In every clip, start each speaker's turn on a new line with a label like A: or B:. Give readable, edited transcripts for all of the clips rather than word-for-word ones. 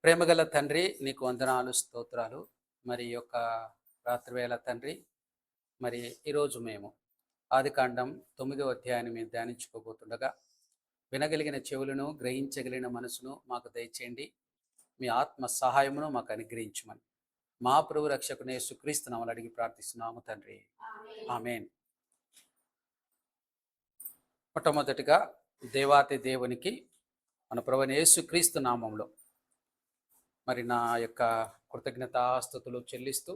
A: ప్రేమగల తండ్రి, నీకు వందనాలు, స్తోత్రాలు. మరి యొక్క రాత్రివేళ తండ్రి, మరి ఈరోజు మేము ఆదికాండం 9వ అధ్యాయాన్ని మేము ధ్యానించుకోబోతుండగా, వినగలిగిన చెవులను, గ్రహించగలిగిన మనసును మాకు దయచేయండి. మీ ఆత్మ సహాయమును మాకు అనుగ్రహించమని మా ప్రభు రక్షకుని యేసుక్రీస్తు నామములో అడిగి ప్రార్థిస్తున్నాము తండ్రి, ఆమేన్. మొట్టమొదటిగా దేవాతి దేవునికి మన ప్రభువైన యేసుక్రీస్తు నామములో మరి నా యొక్క కృతజ్ఞతాస్తుతులు చెల్లిస్తూ,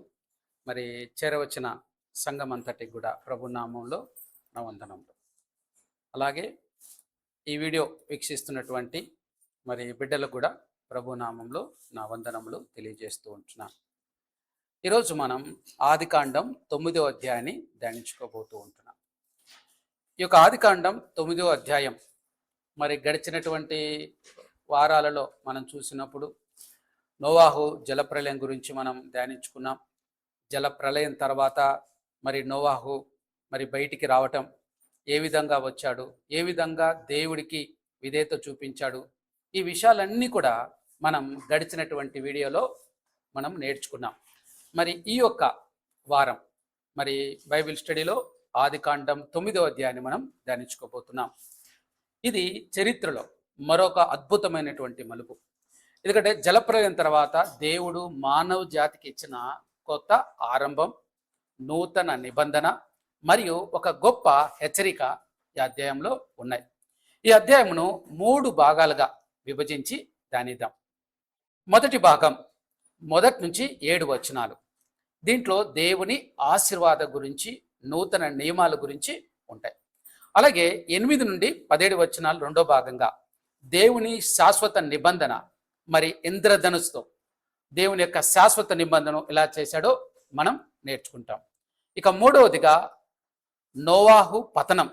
A: మరి చేరవచ్చిన సంఘం అంతటికి కూడా ప్రభు నామంలో నా వందనములు. అలాగే ఈ వీడియో వీక్షిస్తున్నటువంటి మరి బిడ్డలకు కూడా ప్రభు నామంలో నా వందనములు తెలియజేస్తూ ఉంటున్నాను. ఈరోజు మనం ఆదికాండం 9వ అధ్యాయాన్ని ధ్యానించుకోబోతూ ఉంటున్నాం. ఈ యొక్క ఆదికాండం 9వ అధ్యాయం మరి గడిచినటువంటి వారాలలో మనం చూసినప్పుడు నోవాహు జలప్రలయం గురించి మనం ధ్యానించుకున్నాం. జలప్రలయం తర్వాత మరి నోవాహు మరి బయటికి రావటం, ఏ విధంగా వచ్చాడు, ఏ విధంగా దేవుడికి విధేయత చూపించాడు, ఈ విషయాలన్నీ కూడా మనం గడిచినటువంటి వీడియోలో మనం నేర్చుకున్నాం. మరి ఈ యొక్క వారం మరి బైబిల్ స్టడీలో ఆదికాండం 9వ అధ్యాయాన్ని మనం ధ్యానించుకోబోతున్నాం. ఇది చరిత్రలో మరొక అద్భుతమైనటువంటి మలుపు. ఎందుకంటే జలప్రలయం తర్వాత దేవుడు మానవ జాతికి ఇచ్చిన కొత్త ఆరంభం, నూతన నిబంధన మరియు ఒక గొప్ప హెచ్చరిక ఈ అధ్యాయంలో ఉన్నాయి. ఈ అధ్యాయమును 3 భాగాలుగా విభజించి ధ్యానిద్దాం. మొదటి భాగం 1 నుంచి 7 వచనాలు. దీంట్లో దేవుని ఆశీర్వాద గురించి, నూతన నియమాల గురించి ఉంటాయి. అలాగే 8 నుండి 17 వచనాలు రెండో భాగంగా దేవుని శాశ్వత నిబంధన, మరి ఇంద్రధనుస్తో దేవుని యొక్క శాశ్వత నిబంధన ఎలా చేశాడో మనం నేర్చుకుంటాం. ఇక మూడవదిగా నోవాహు పతనం,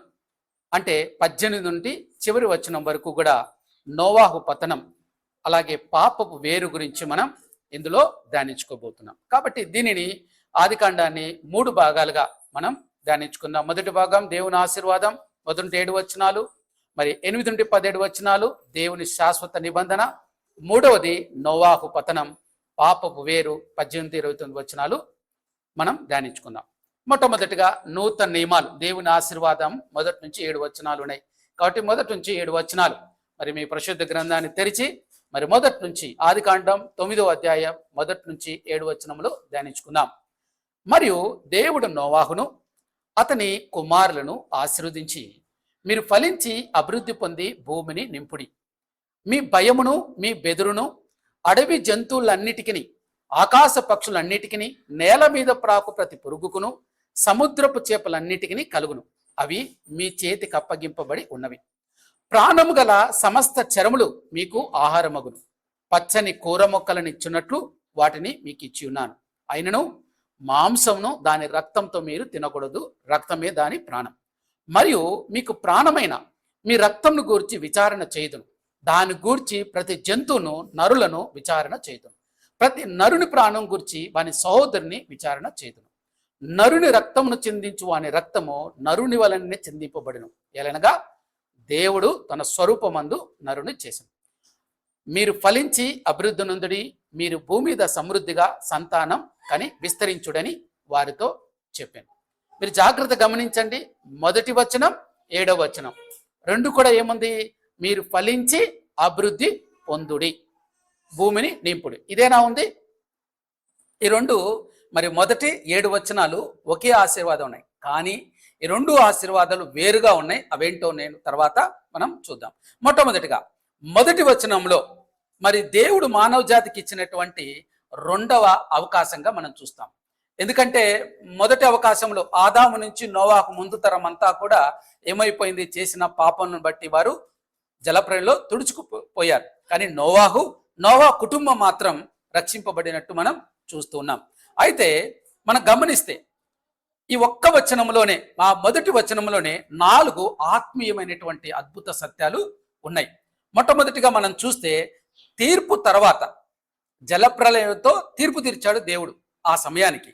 A: అంటే 18 నుండి చివరి వచనం వరకు కూడా నోవాహు పతనం, అలాగే పాపపు వేరు గురించి మనం ఇందులో ధ్యానించుకోబోతున్నాం. కాబట్టి దీనిని ఆదికాండాన్ని 3 భాగాలుగా మనం ధ్యానించుకుందాం. మొదటి భాగం దేవుని ఆశీర్వాదం 1 నుండి 7 వచనాలు, మరి 8 నుండి 17 వచనాలు దేవుని శాశ్వత నిబంధన, మూడవది నోవాహు పతనం, పాపపు వేరు 18-29 వచనాలు మనం ధ్యానించుకుందాం. మొట్టమొదటిగా నూతన నియమాలు, దేవుని ఆశీర్వాదం 1 నుంచి 7 వచనాలు ఉన్నాయి. కాబట్టి 1 నుంచి 7 వచనాలు మరి మీ పరిశుద్ధ గ్రంథాన్ని తెరిచి మరి 1 నుంచి ఆదికాండం 9వ అధ్యాయం 1 నుంచి 7 వచనములు ధ్యానించుకుందాం. మరియు దేవుడు నోవాహును అతని కుమారులను ఆశీర్వదించి, మీరు ఫలించి అభివృద్ధి పొంది భూమిని నింపుడి, మీ భయమును మీ బెదురును అడవి జంతువులన్నిటికిని, ఆకాశ పక్షులన్నిటికిని, నేల మీద ప్రాకు ప్రతి పురుగుకును, సముద్రపు చేపలన్నిటికిని కలుగును, అవి మీ చేతికి అప్పగింపబడి ఉన్నవి. ప్రాణము గల సమస్త చరములు మీకు ఆహారమగును, పచ్చని కూర మొక్కలనిచ్చున్నట్లు వాటిని మీకు ఇచ్చి ఉన్నాను. అయినను మాంసమును దాని రక్తంతో మీరు తినకూడదు, రక్తమే దాని ప్రాణం. మరియు మీకు ప్రాణమైన మీ రక్తంను గూర్చి విచారణ చేయుదును, దాని గూర్చి ప్రతి జంతువును నరులను విచారణ చేయుదును, ప్రతి నరుని ప్రాణం గూర్చి వాని సహోదరుని విచారణ చేయుదును. నరుని రక్తమును చిందించు వాని రక్తము నరుని వలనే చిందింపబడును, ఎలనగా దేవుడు తన స్వరూపమందు నరుని చేసెను. మీరు ఫలించి అభివృద్ధి నొందుడి, మీరు భూమి మీద సమృద్ధిగా సంతానం కని విస్తరించుడని వారితో చెప్పాను. మీరు జాగ్రత్త గమనించండి. 1వ వచనం 7వ వచనం 2 కూడా ఏముంది? మీరు ఫలించి అభివృద్ధి పొందుడి, భూమిని నింపుడి. ఇదేనా ఉంది? ఈ 2 మరి మొదటి 7 వచనాలు ఒకే ఆశీర్వాదం ఉన్నాయి, కానీ ఈ 2 ఆశీర్వాదాలు వేరుగా ఉన్నాయి. అవేంటో నేను తర్వాత మనం చూద్దాం. మొట్టమొదటిగా 1వ వచనంలో మరి దేవుడు మానవ జాతికి ఇచ్చినటువంటి 2వ అవకాశంగా మనం చూస్తాం. ఎందుకంటే మొదటి అవకాశంలో ఆదాము నుంచి నోవాహు ముందు తరం అంతా కూడా ఏమైపోయింది? చేసిన పాపం బట్టి వారు జలప్రలయంలో తుడుచుకుపోయారు. కానీ నోవా కుటుంబం మాత్రం రక్షింపబడినట్టు మనం చూస్తూ ఉన్నాం. అయితే మనం గమనిస్తే ఈ ఒక్క వచనంలోనే, ఆ మొదటి వచనంలోనే 4 ఆత్మీయమైనటువంటి అద్భుత సత్యాలు ఉన్నాయి. మొట్టమొదటిగా మనం చూస్తే తీర్పు తర్వాత, జలప్రలయంతో తీర్పు తీర్చాడు దేవుడు ఆ సమయానికి.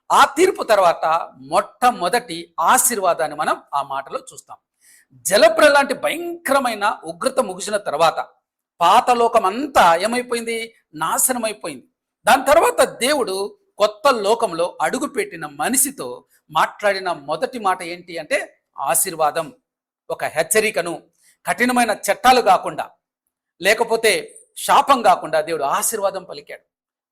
A: ఆ తీర్పు తర్వాత మొట్టమొదటి ఆశీర్వాదాన్ని మనం ఆ మాటలో చూస్తాం. జలప్రలయం లాంటి భయంకరమైన ఉగ్రత ముగిసిన తర్వాత పాత లోకం అంతా ఏమైపోయింది? నాశనం అయిపోయింది. దాని తర్వాత దేవుడు కొత్త లోకంలో అడుగుపెట్టిన మనిషితో మాట్లాడిన మొదటి మాట ఏంటి అంటే ఆశీర్వాదం. ఒక హెచ్చరికను, కఠినమైన చట్టాలు కాకుండా, లేకపోతే శాపం కాకుండా దేవుడు ఆశీర్వాదం పలికాడు.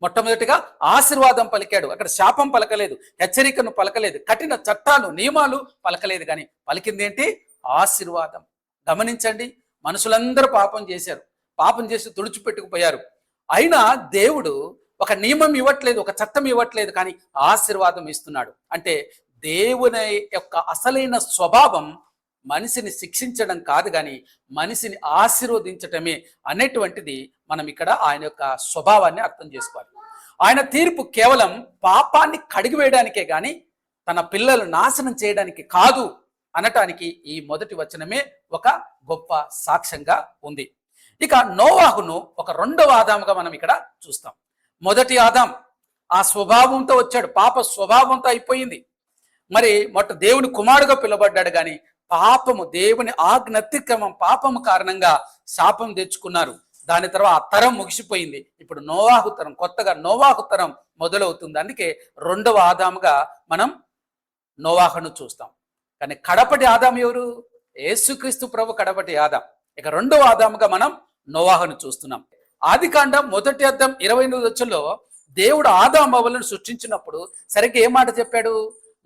A: మొట్టమొదటిగా ఆశీర్వాదం పలికాడు. అక్కడ శాపం పలకలేదు, హెచ్చరికను పలకలేదు, కఠిన చట్టాలు నియమాలు పలకలేదు, కానీ పలికింది ఏంటి? ఆశీర్వాదం. గమనించండి, మనుషులందరూ పాపం చేశారు, పాపం చేసి తుడిచిపెట్టుకుపోయారు. అయినా దేవుడు ఒక నియమం ఇవ్వట్లేదు, ఒక చట్టం ఇవ్వట్లేదు, కానీ ఆశీర్వాదం ఇస్తున్నాడు. అంటే దేవుని యొక్క అసలైన స్వభావం మనిషిని శిక్షించడం కాదు, కానీ మనిషిని ఆశీర్వదించటమే అనేటువంటిది మనం ఇక్కడ ఆయన యొక్క స్వభావాన్ని అర్థం చేసుకోవాలి. ఆయన తీర్పు కేవలం పాపాన్ని కడిగివేయడానికే కానీ తన పిల్లలు నాశనం చేయడానికి కాదు అనటానికి ఈ మొదటి వచనమే ఒక గొప్ప సాక్ష్యంగా ఉంది. ఇక నోవాహును ఒక రెండవ ఆదాముగా మనం ఇక్కడ చూస్తాం. మొదటి ఆదాం ఆ స్వభావంతో వచ్చాడు, పాప స్వభావంతో అయిపోయింది. మరి దేవుని కుమారుడుగా పిలువబడ్డాడు, కానీ పాపము, దేవుని ఆజ్ఞాతిక్రమం, పాపము కారణంగా శాపం తెచ్చుకున్నారు. దాని తర్వాత ఆ తరం ముగిసిపోయింది. ఇప్పుడు నోవాహు తరం, కొత్తగా నోవాహు తరం మొదలవుతుంది. అందుకే రెండవ ఆదాముగా మనం నోవాహును చూస్తాం. కానీ కడపటి ఆదాం ఎవరు? యేసుక్రీస్తు ప్రభు కడపటి ఆదాం. ఇక రెండవ ఆదాముగా మనం నోవాహును చూస్తున్నాం. ఆదికాండం 1వ అధ్యాయం 28వ వచనంలో దేవుడు ఆదాము అవ్వలను సృష్టించినప్పుడు సరిగ్గా ఏ మాట చెప్పాడు?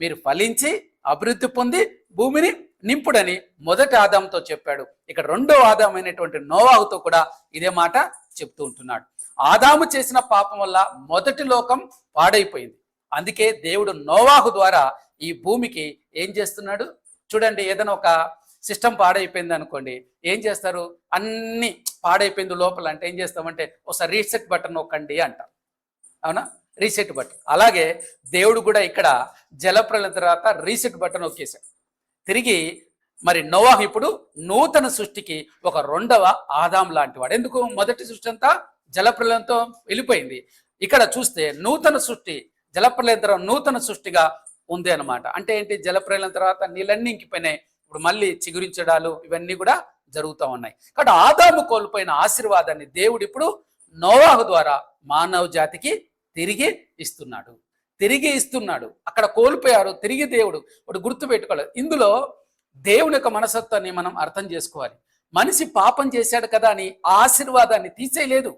A: మీరు ఫలించి అభివృద్ధి పొంది భూమిని నింపుడని మొదటి ఆదాముతో చెప్పాడు. ఇక్కడ రెండవ ఆదాం అయినటువంటి నోవాహుతో కూడా ఇదే మాట చెప్తూ ఉంటున్నాడు. ఆదాము చేసిన పాపం వల్ల మొదటి లోకం పాడైపోయింది. అందుకే దేవుడు నోవాహు ద్వారా ఈ భూమికి ఏం చేస్తున్నాడు? చూడండి, ఏదైనా ఒక సిస్టమ్ పాడైపోయింది అనుకోండి, ఏం చేస్తారు? అన్ని పాడైపోయింది లోపల అంటే ఏం చేస్తామంటే ఒకసారి రీసెట్ బటన్ నొక్కండి అంటాం, అవునా? Reset button. అలాగే దేవుడు కూడా ఇక్కడ జలప్రలయం తర్వాత రీసెట్ బటన్ నొక్కేశాడు. తిరిగి మరి నోవాహు ఇప్పుడు నూతన సృష్టికి ఒక రెండవ ఆదాం లాంటి వాడు. ఎందుకు? మొదటి సృష్టి అంతా జలప్రలయంతో వెళ్ళిపోయింది. ఇక్కడ చూస్తే నూతన సృష్టి, జలప్రలయం తర్వాత నూతన సృష్టిగా ఉంది అనమాట. అంటే ఏంటి? జలప్రలయం తర్వాత నీళ్ళన్నీ ఇంకిపోయినాయి, ఇప్పుడు మళ్ళీ చిగురించడాలు ఇవన్నీ కూడా జరుగుతూ ఉన్నాయి. కాబట్టి ఆదాము కోల్పోయిన ఆశీర్వాదాన్ని దేవుడు ఇప్పుడు నోవాహు ద్వారా మానవ జాతికి తిరిగి ఇస్తున్నాడు. అక్కడ కోల్పోయారు, తిరిగి దేవుడు ఇప్పుడు గుర్తుపెట్టుకోవాలి. ఇందులో దేవుని యొక్క మనస్తత్వాన్ని మనం అర్థం చేసుకోవాలి. మనిషి పాపం చేశాడు కదా అని ఆశీర్వాదాన్ని తీసేయలేదు.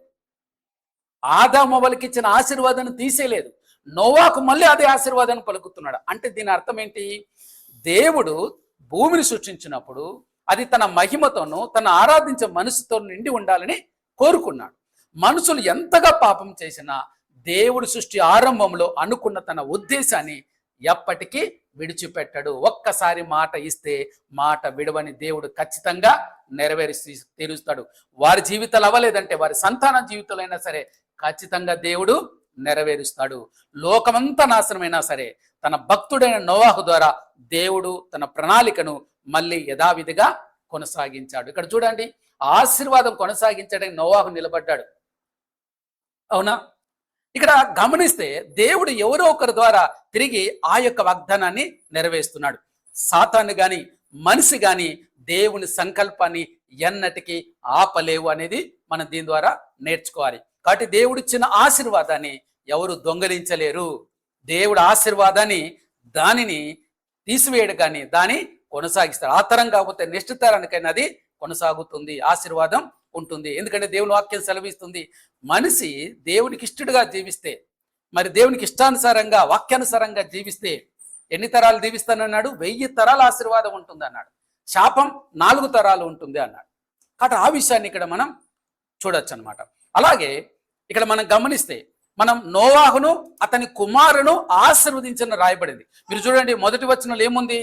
A: ఆదాము అవ్వలకి ఇచ్చిన ఆశీర్వాదాన్ని తీసేయలేదు. నోవాకు మళ్ళీ అదే ఆశీర్వాదాన్ని పలుకుతున్నాడు. అంటే దీని అర్థం ఏంటి? దేవుడు భూమిని సృష్టించినప్పుడు అది తన మహిమతోనూ తన ఆరాధించే మనసుతో నిండి ఉండాలని కోరుకున్నాడు. మనుషులు ఎంతగా పాపం చేసినా దేవుడు సృష్టి ఆరంభంలో అనుకున్న తన ఉద్దేశాన్ని ఎప్పటికీ విడిచిపెట్టడు. ఒక్కసారి మాట ఇస్తే మాట విడవని దేవుడు ఖచ్చితంగా నెరవేర్చి తీరుస్తాడు. వారి జీవితాలు అవ్వలేదంటే వారి సంతాన జీవితాలైనా సరే ఖచ్చితంగా దేవుడు నెరవేరుస్తాడు. లోకమంతా నాశనమైనా సరే తన భక్తుడైన నోవాహు ద్వారా దేవుడు తన ప్రణాళికను మళ్ళీ యథావిధిగా కొనసాగించాడు. ఇక్కడ చూడండి, ఆశీర్వాదం కొనసాగించడానికి నోవాహు నిలబడ్డాడు, అవునా? ఇక్కడ గమనిస్తే దేవుడు ఎవరో ఒకరి ద్వారా తిరిగి ఆ యొక్క వాగ్దానాన్ని నెరవేరుస్తున్నాడు. సాతాను గాని మనిషి గాని దేవుని సంకల్పాన్ని ఎన్నటికీ ఆపలేవు అనేది మనం దీని ద్వారా నేర్చుకోవాలి. కాబట్టి దేవుడిచ్చిన ఆశీర్వాదాన్ని ఎవరు దొంగలించలేరు. దేవుడు ఆశీర్వాదాన్ని దానిని తీసివేయడు, కానీ దాన్ని కొనసాగిస్తాడు. ఆ తరం కాకపోతే నెక్స్ట్ తరానికైనా అది కొనసాగుతుంది, ఆశీర్వాదం ఉంటుంది. ఎందుకంటే దేవుని వాక్యం సెలవిస్తుంది, మనిషి దేవునికి ఇష్టడుగా జీవిస్తే, మరి దేవునికి ఇష్టానుసారంగా వాక్యానుసారంగా జీవిస్తే ఎన్ని తరాలు జీవిస్తానన్నాడు? 1000 తరాల ఆశీర్వాదం ఉంటుంది అన్నాడు. శాపం 4 తరాలు ఉంటుంది అన్నాడు. కాబట్టి ఆ విషయాన్ని ఇక్కడ మనం చూడొచ్చు అనమాట. అలాగే ఇక్కడ మనం గమనిస్తే మనం నోవాహును అతని కుమారును ఆశీర్వదించిన రాయబడింది. మీరు చూడండి, మొదటి వచనంలో ఏముంది?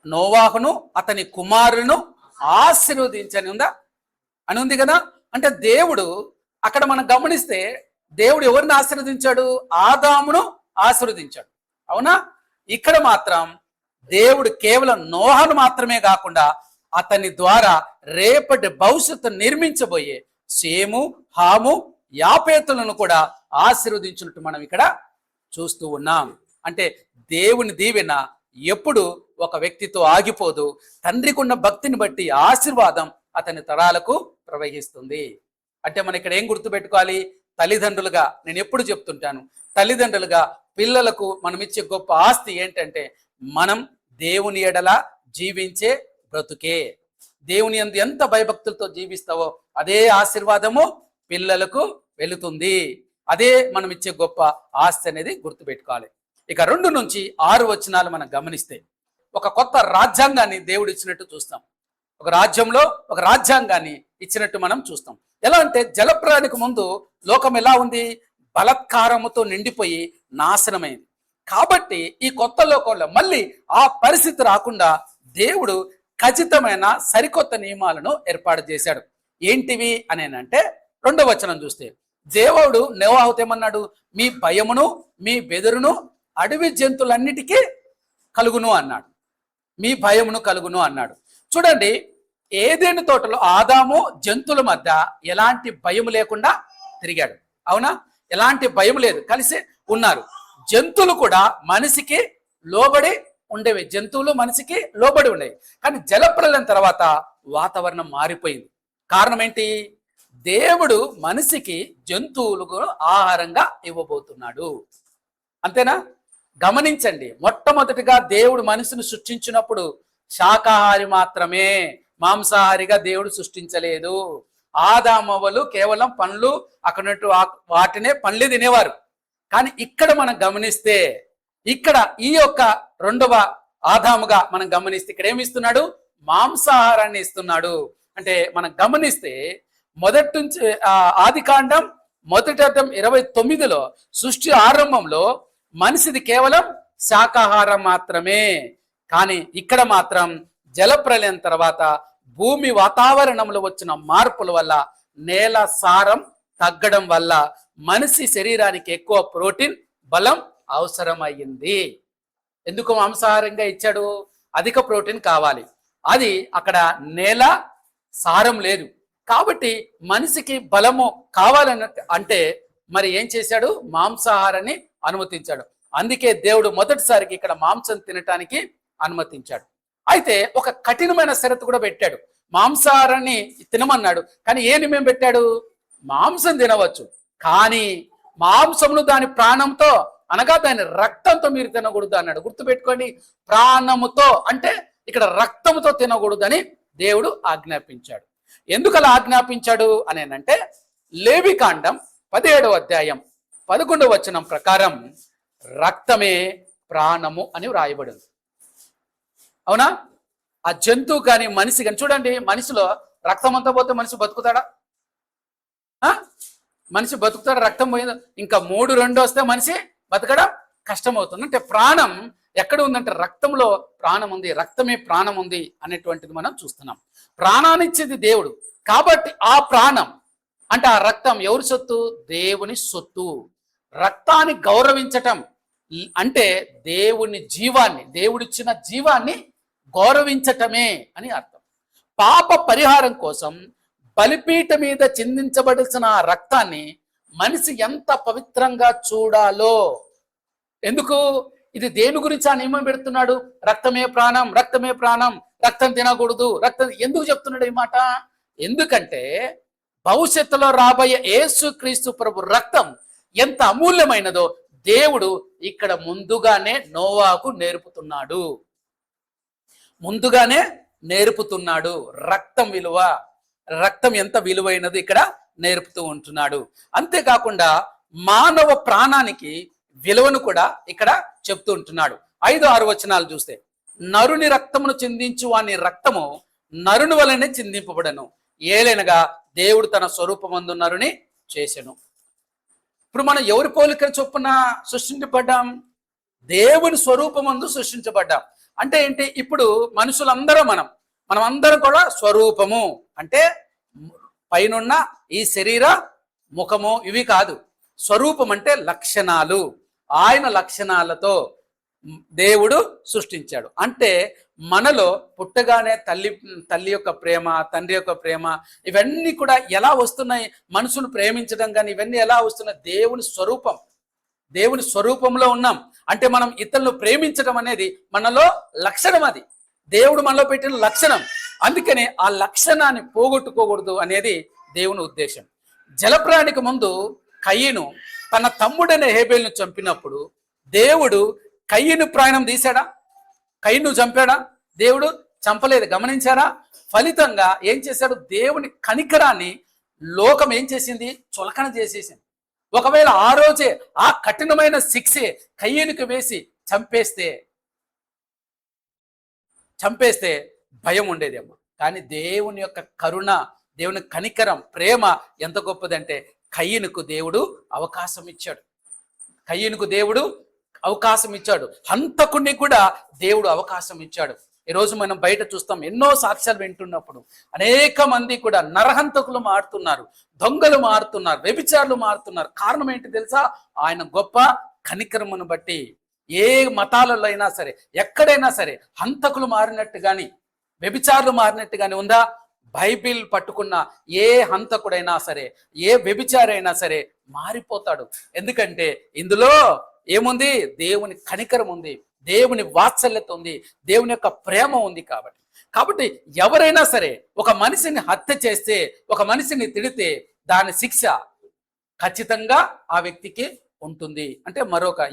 A: నోవాహును అతని కుమారును ఆశీర్వదించని ఉందా అని ఉంది కదా. అంటే దేవుడు అక్కడ మనం గమనిస్తే దేవుడు ఎవరిని ఆశీర్వదించాడు? ఆదామును ఆశీర్వదించాడు, అవునా? ఇక్కడ మాత్రం దేవుడు కేవలం నోవాహును మాత్రమే కాకుండా అతని ద్వారా రేపటి భవిష్యత్తు నిర్మించబోయే షేము, హాము, యాపేతులను కూడా ఆశీర్వదించినట్టు మనం ఇక్కడ చూస్తూ ఉన్నాం. అంటే దేవుని దీవెన ఎప్పుడు ఒక వ్యక్తితో ఆగిపోదు. తండ్రికి ఉన్న భక్తిని బట్టి ఆశీర్వాదం అతని తరాలకు ప్రవహిస్తుంది. అంటే మనం ఇక్కడ ఏం గుర్తుపెట్టుకోవాలి? తల్లిదండ్రులుగా నేను ఎప్పుడు చెప్తుంటాను, తల్లిదండ్రులుగా పిల్లలకు మనం ఇచ్చే గొప్ప ఆస్తి ఏంటంటే మనం దేవుని ఎడల జీవించే బ్రతుకే. దేవుని యందు ఎంత భయభక్తులతో జీవిస్తావో అదే ఆశీర్వాదము పిల్లలకు వెళుతుంది. అదే మనం ఇచ్చే గొప్ప ఆస్తి అనేది గుర్తుపెట్టుకోవాలి. ఇక 2 నుంచి 6 వచనాలు మనం గమనిస్తే ఒక కొత్త రాజ్యాంగాన్ని దేవుడు ఇచ్చినట్టు చూస్తాం. ఒక రాజ్యంలో ఒక రాజ్యాంగాన్ని ఇచ్చినట్టు మనం చూస్తాం. ఎలా అంటే జలప్రళయానికి ముందు లోకం ఎలా ఉంది? బలత్కారముతో నిండిపోయి నాశనమైంది. కాబట్టి ఈ కొత్త లోకంలో మళ్ళీ ఆ పరిస్థితి రాకుండా దేవుడు ఖచ్చితమైన సరికొత్త నియమాలను ఏర్పాటు చేశాడు. ఏంటివి అనేనంటే 2వ వచనం చూస్తే దేవుడు నోవాహుతో ఏమన్నాడు? మీ భయమును మీ బెదురును అడవి జంతువులన్నిటికీ కలుగును అన్నాడు. మీ భయమును కలుగును అన్నాడు. చూడండి, ఏదెను తోటలో ఆదాము జంతువుల మధ్య ఎలాంటి భయం లేకుండా తిరిగాడు. అవునా? ఎలాంటి భయం లేదు, కలిసి ఉన్నారు. జంతువులు కూడా మనిషికి లోబడి ఉండేవి. జంతువులు మనిషికి లోబడి ఉండేవి. కానీ జలప్రళయం తర్వాత వాతావరణం మారిపోయింది. కారణం ఏంటి? దేవుడు మనిషికి జంతువులకు ఆహారంగా ఇవ్వబోతున్నాడు. అంతేనా? గమనించండి, మొట్టమొదటిగా దేవుడు మనిషిని సృష్టించినప్పుడు శాకాహారి మాత్రమే, మాంసాహారిగా దేవుడు సృష్టించలేదు. ఆదామవ్వలు కేవలం పండ్లు అక్కడ వాటినే పండ్లు తినేవారు. కానీ ఇక్కడ మనం గమనిస్తే, ఇక్కడ ఈ యొక్క 2వ ఆదాముగా మనం గమనిస్తే ఇక్కడ ఏమి ఇస్తున్నాడు? మాంసాహారాన్ని ఇస్తున్నాడు. అంటే మనం గమనిస్తే మొదటి నుంచి ఆదికాండం 1:29లో సృష్టి ఆరంభంలో మనిషిది కేవలం శాకాహారం మాత్రమే. కానీ ఇక్కడ మాత్రం జలప్రళయం తర్వాత భూమి వాతావరణంలో వచ్చిన మార్పుల వల్ల, నేల సారం తగ్గడం వల్ల మనిషి శరీరానికి ఎక్కువ ప్రోటీన్, బలం అవసరమయ్యింది. ఎందుకు మాంసాహారంగా ఇచ్చాడు? అధిక ప్రోటీన్ కావాలి. అది అక్కడ నేల సారం లేదు కాబట్టి మనిషికి బలము కావాలని అంటే మరి ఏం చేశాడు? మాంసాహారాన్ని అనుమతించాడు. అందుకే దేవుడు మొదటిసారికి ఇక్కడ మాంసం తినటానికి అనుమతించాడు. అయితే ఒక కఠినమైన షరతు కూడా పెట్టాడు. మాంసాహారాన్ని తినమన్నాడు, కానీ ఏ నియమం పెట్టాడు? మాంసం తినవచ్చు, కానీ మాంసమును దాని ప్రాణంతో అనగా దాని రక్తంతో మీరు తినకూడదు అన్నాడు. గుర్తుపెట్టుకోండి, ప్రాణముతో అంటే ఇక్కడ రక్తముతో తినకూడదని దేవుడు ఆజ్ఞాపించాడు. ఎందుకు అలా ఆజ్ఞాపించాడు అనేనంటే లేవికాండం 17వ అధ్యాయం 11వ వచనం ప్రకారం రక్తమే ప్రాణము అని వ్రాయబడింది. అవునా? ఆ జంతువు కానీ మనిషి కానీ చూడండి, మనిషిలో రక్తం అంతా పోతే మనిషి బతుకుతాడా? మనిషి బతుకుతాడు? రక్తం పోయింది ఇంకా 3-2 వస్తే మనిషి బతకడం కష్టమవుతుంది. అంటే ప్రాణం ఎక్కడ ఉందంటే రక్తంలో ప్రాణం ఉంది, రక్తమే ప్రాణం ఉంది అనేటువంటిది మనం చూస్తున్నాం. ప్రాణాన్ని ఇచ్చేది దేవుడు కాబట్టి ఆ ప్రాణం అంటే ఆ రక్తం ఎవరి సొత్తు? దేవుని సొత్తు. రక్తాన్ని గౌరవించటం అంటే దేవుని జీవాన్ని, దేవుడిచ్చిన జీవాన్ని గౌరవించటమే అని అర్థం. పాప పరిహారం కోసం బలిపీఠ మీద చిందించబడాల్సిన ఆ రక్తాన్ని మనిషి ఎంత పవిత్రంగా చూడాలో. ఎందుకు? ఇది దేని గురించి ఆ నియమం పెడుతున్నాడు? రక్తమే ప్రాణం, రక్తమే ప్రాణం, రక్తం తినకూడదు, రక్తం ఎందుకు చెప్తున్నాడు ఈ మాట? ఎందుకంటే భవిష్యత్తులో రాబోయే యేసుక్రీస్తు ప్రభు రక్తం ఎంత అమూల్యమైనదో దేవుడు ఇక్కడ ముందుగానే నోవాకు నేర్పుతున్నాడు. ముందుగానే నేర్పుతున్నాడు రక్తం విలువ, రక్తం ఎంత విలువైనది ఇక్కడ నేర్పుతూ ఉంటున్నాడు. అంతేకాకుండా మానవ ప్రాణానికి విలువను కూడా ఇక్కడ చెప్తూ ఉంటున్నాడు. 5-6 వచనాలు చూస్తే నరుని రక్తమును చిందించు వాని రక్తము నరుని వలనే చిందింపబడను, ఏలైనగా దేవుడు తన స్వరూపమందు నరుని చేసెను. ఇప్పుడు మనం ఎవరి పోలిక చొప్పున సృష్టించబడ్డాం? దేవుని స్వరూపమందు సృష్టించబడ్డాం. అంటే ఏంటి? ఇప్పుడు మనుషులందరం మనం అందరం కూడా స్వరూపము అంటే పైనున్న ఈ శరీర ముఖము ఇవి కాదు. స్వరూపం అంటే లక్షణాలు, ఆయన లక్షణాలతో దేవుడు సృష్టించాడు. అంటే మనలో పుట్టగానే తల్లి యొక్క ప్రేమ, తండ్రి యొక్క ప్రేమ ఇవన్నీ కూడా ఎలా వస్తున్నాయి? మనుషులు ప్రేమించడం కానీ ఇవన్నీ ఎలా వస్తున్నాయి? దేవుని స్వరూపం, దేవుని స్వరూపంలో ఉన్నాం. అంటే మనం ఇతరులను ప్రేమించడం అనేది మనలో లక్షణం, అది దేవుడు మనలో పెట్టిన లక్షణం. అందుకనే ఆ లక్షణాన్ని పోగొట్టుకోకూడదు అనేది దేవుని ఉద్దేశం. జలప్రాణికి ముందు కయ్యను తన తమ్ముడైన హేబేలును చంపినప్పుడు దేవుడు కయ్యను ప్రాణం తీశాడా? కయ్యను చంపాడా? దేవుడు చంపలేదు. గమనించారా? ఫలితంగా ఏం చేశాడు? దేవుని కనికరాన్ని లోకం ఏం చేసింది? చులకన చేసేసింది. ఒకవేళ ఆ రోజే ఆ కఠినమైన శిక్షే కయ్యనుకు వేసి చంపేస్తే భయం ఉండేదేమో. కానీ దేవుని యొక్క కరుణ, దేవుని కనికరం, ప్రేమ ఎంత గొప్పదంటే కయ్యనుకు దేవుడు అవకాశం ఇచ్చాడు. కయ్యనుకు దేవుడు అవకాశం ఇచ్చాడు. హంతకుడిని కూడా దేవుడు అవకాశం ఇచ్చాడు. ఈరోజు మనం బయట చూస్తాం, ఎన్నో సాక్ష్యాలు వింటున్నప్పుడు అనేక మంది కూడా నరహంతకులు మారుతున్నారు, దొంగలు మారుతున్నారు, వ్యభిచారులు మారుతున్నారు. కారణం ఏంటి తెలుసా? ఆయన గొప్ప కనికరమును బట్టి. ఏ మతాలలో అయినా సరే, ఎక్కడైనా సరే హంతకులు మారినట్టు కానీ, వ్యభిచారులు మారినట్టు కానీ ఉందా? బైబిల్ పట్టుకున్న ఏ హంతకుడైనా సరే, ఏ వ్యభిచారైనా సరే మారిపోతాడు. ఎందుకంటే ఇందులో ఏముంది? దేవుని కనికరం ఉంది, దేవుని వాత్సల్యత ఉంది, దేవుని యొక్క ప్రేమ ఉంది. కాబట్టి ఎవరైనా సరే ఒక మనిషిని హత్య చేస్తే, ఒక మనిషిని తిడితే దాని శిక్ష ఖచ్చితంగా ఆ వ్యక్తికి ఉంటుంది. అంటే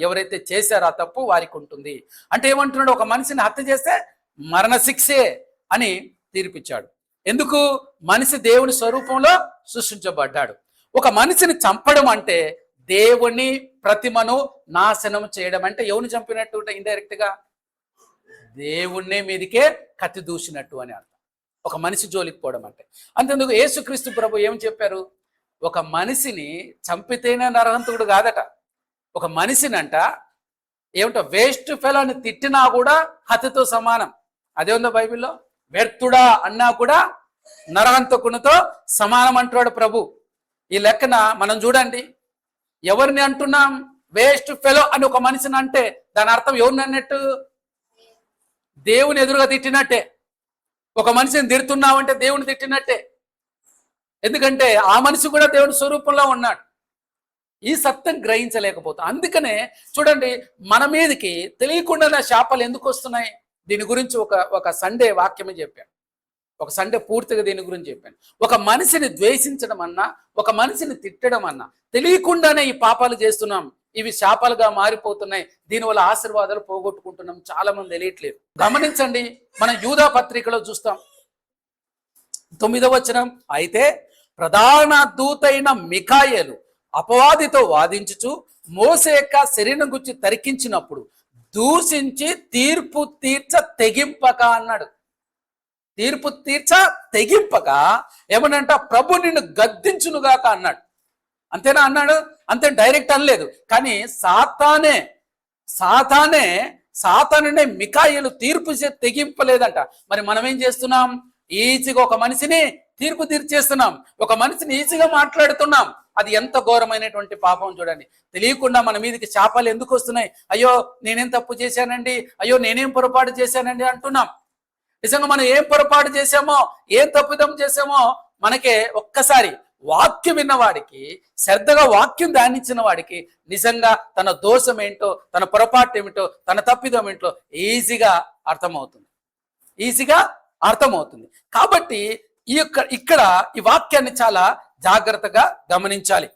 A: ఎవరైతే చేశారో ఆ తప్పు వారికి ఉంటుంది. అంటే ఏమంటున్నాడు? ఒక మనిషిని హత్య చేస్తే మరణ శిక్షే అని తీర్పిచ్చాడు. ఎందుకు? మనిషి దేవుని స్వరూపంలో సృష్టించబడ్డాడు. ఒక మనిషిని చంపడం అంటే దేవుని ప్రతిమను నాశనం చేయడం. అంటే ఎవరిని చంపినట్టు? ఇండైరెక్ట్ గా దేవుణ్ణే మీదికే కత్తి దూసినట్టు అని అర్థం. ఒక మనిషి జోలికి పోవడం అంటే. అంతేందుకు యేసుక్రీస్తు ప్రభు ఏం చెప్పారు? ఒక మనిషిని చంపితేనే నరహంతకుడు కాదట. ఒక మనిషినంట వేస్ట్ ఫెలోని తిట్టినా కూడా హత్యతో సమానం. అదే ఉందా బైబిల్లో? వ్యర్థుడా అన్నా కూడా నరహంతకునితో సమానం అంటున్నాడు ప్రభు. ఈ లెక్కన మనం చూడండి, ఎవరిని అంటున్నాం? వేస్ట్ ఫెలో అని ఒక మనిషిని అంటే దాని అర్థం ఎవరిని అన్నట్టు? దేవుని ఎదురుగా తిట్టినట్టే. ఒక మనిషిని తిడుతున్నావంటే దేవుని తిట్టినట్టే. ఎందుకంటే ఆ మనిషి కూడా దేవుని స్వరూపంలో ఉన్నాడు. ఈ సత్యం గ్రహించలేకపోతాం. అందుకనే చూడండి, మన మీదకి తెలియకుండా శాపాలు ఎందుకు వస్తున్నాయి? దీని గురించి ఒక సండే వాక్యమే చెప్పాను. ఒక సండే పూర్తిగా దీని గురించి చెప్పాను. ఒక మనిషిని ద్వేషించడం అన్నా, ఒక మనిషిని తిట్టడం అన్నా తెలియకుండానే ఈ పాపాలు చేస్తున్నాం. ఇవి శాపాలుగా మారిపోతున్నాయి. దీనివల్ల ఆశీర్వాదాలు పోగొట్టుకుంటున్నాం. చాలా మంది తెలియట్లేదు. గమనించండి, మనం యూదా పత్రికలో చూస్తాం 9వ వచనం. అయితే ప్రధాన దూతైన మిఖాయేలు అపవాదితో వాదించుచు మోసే యొక్క శరీరం గురించి తరికించినప్పుడు దూషించి తీర్పు తీర్చ తెగింపక అన్నాడు. తీర్పు తీర్చ తెగింపక ఏమనంట? ప్రభు నిన్ను గద్దించునుగాక అన్నాడు. అంతేనా అన్నాడు? అంతే, డైరెక్ట్ అనలేదు. కానీ సాతానునే మిఖాయేలు తీర్పు తెగింపలేదంట. మరి మనం ఏం చేస్తున్నాం? ఈజీగా ఒక మనిషిని తీర్పు తీర్చేస్తున్నాం, ఒక మనిషిని ఈజీగా మాట్లాడుతున్నాం. అది ఎంత ఘోరమైనటువంటి పాపం చూడండి. తెలియకుండా మన మీదకి శాపాలు ఎందుకు వస్తున్నాయి? అయ్యో నేనేం తప్పు చేశానండి, అయ్యో నేనేం పొరపాటు చేశానండి అంటున్నాం. నిజంగా మనం ఏం పొరపాటు చేశామో, ఏం తప్పిదం చేశామో మనకే ఒక్కసారి వాక్యం విన్నవాడికి, శ్రద్ధగా వాక్యం ధ్యానించిన వాడికి నిజంగా తన దోషం ఏంటో, తన పొరపాటు ఏమిటో, తన తప్పిదం ఏంటో ఈజీగా అర్థమవుతుంది. కాబట్టి ఇక్కడ ఈ వాక్యాన్ని చాలా జాగ్రత్తగా గమనించాలి.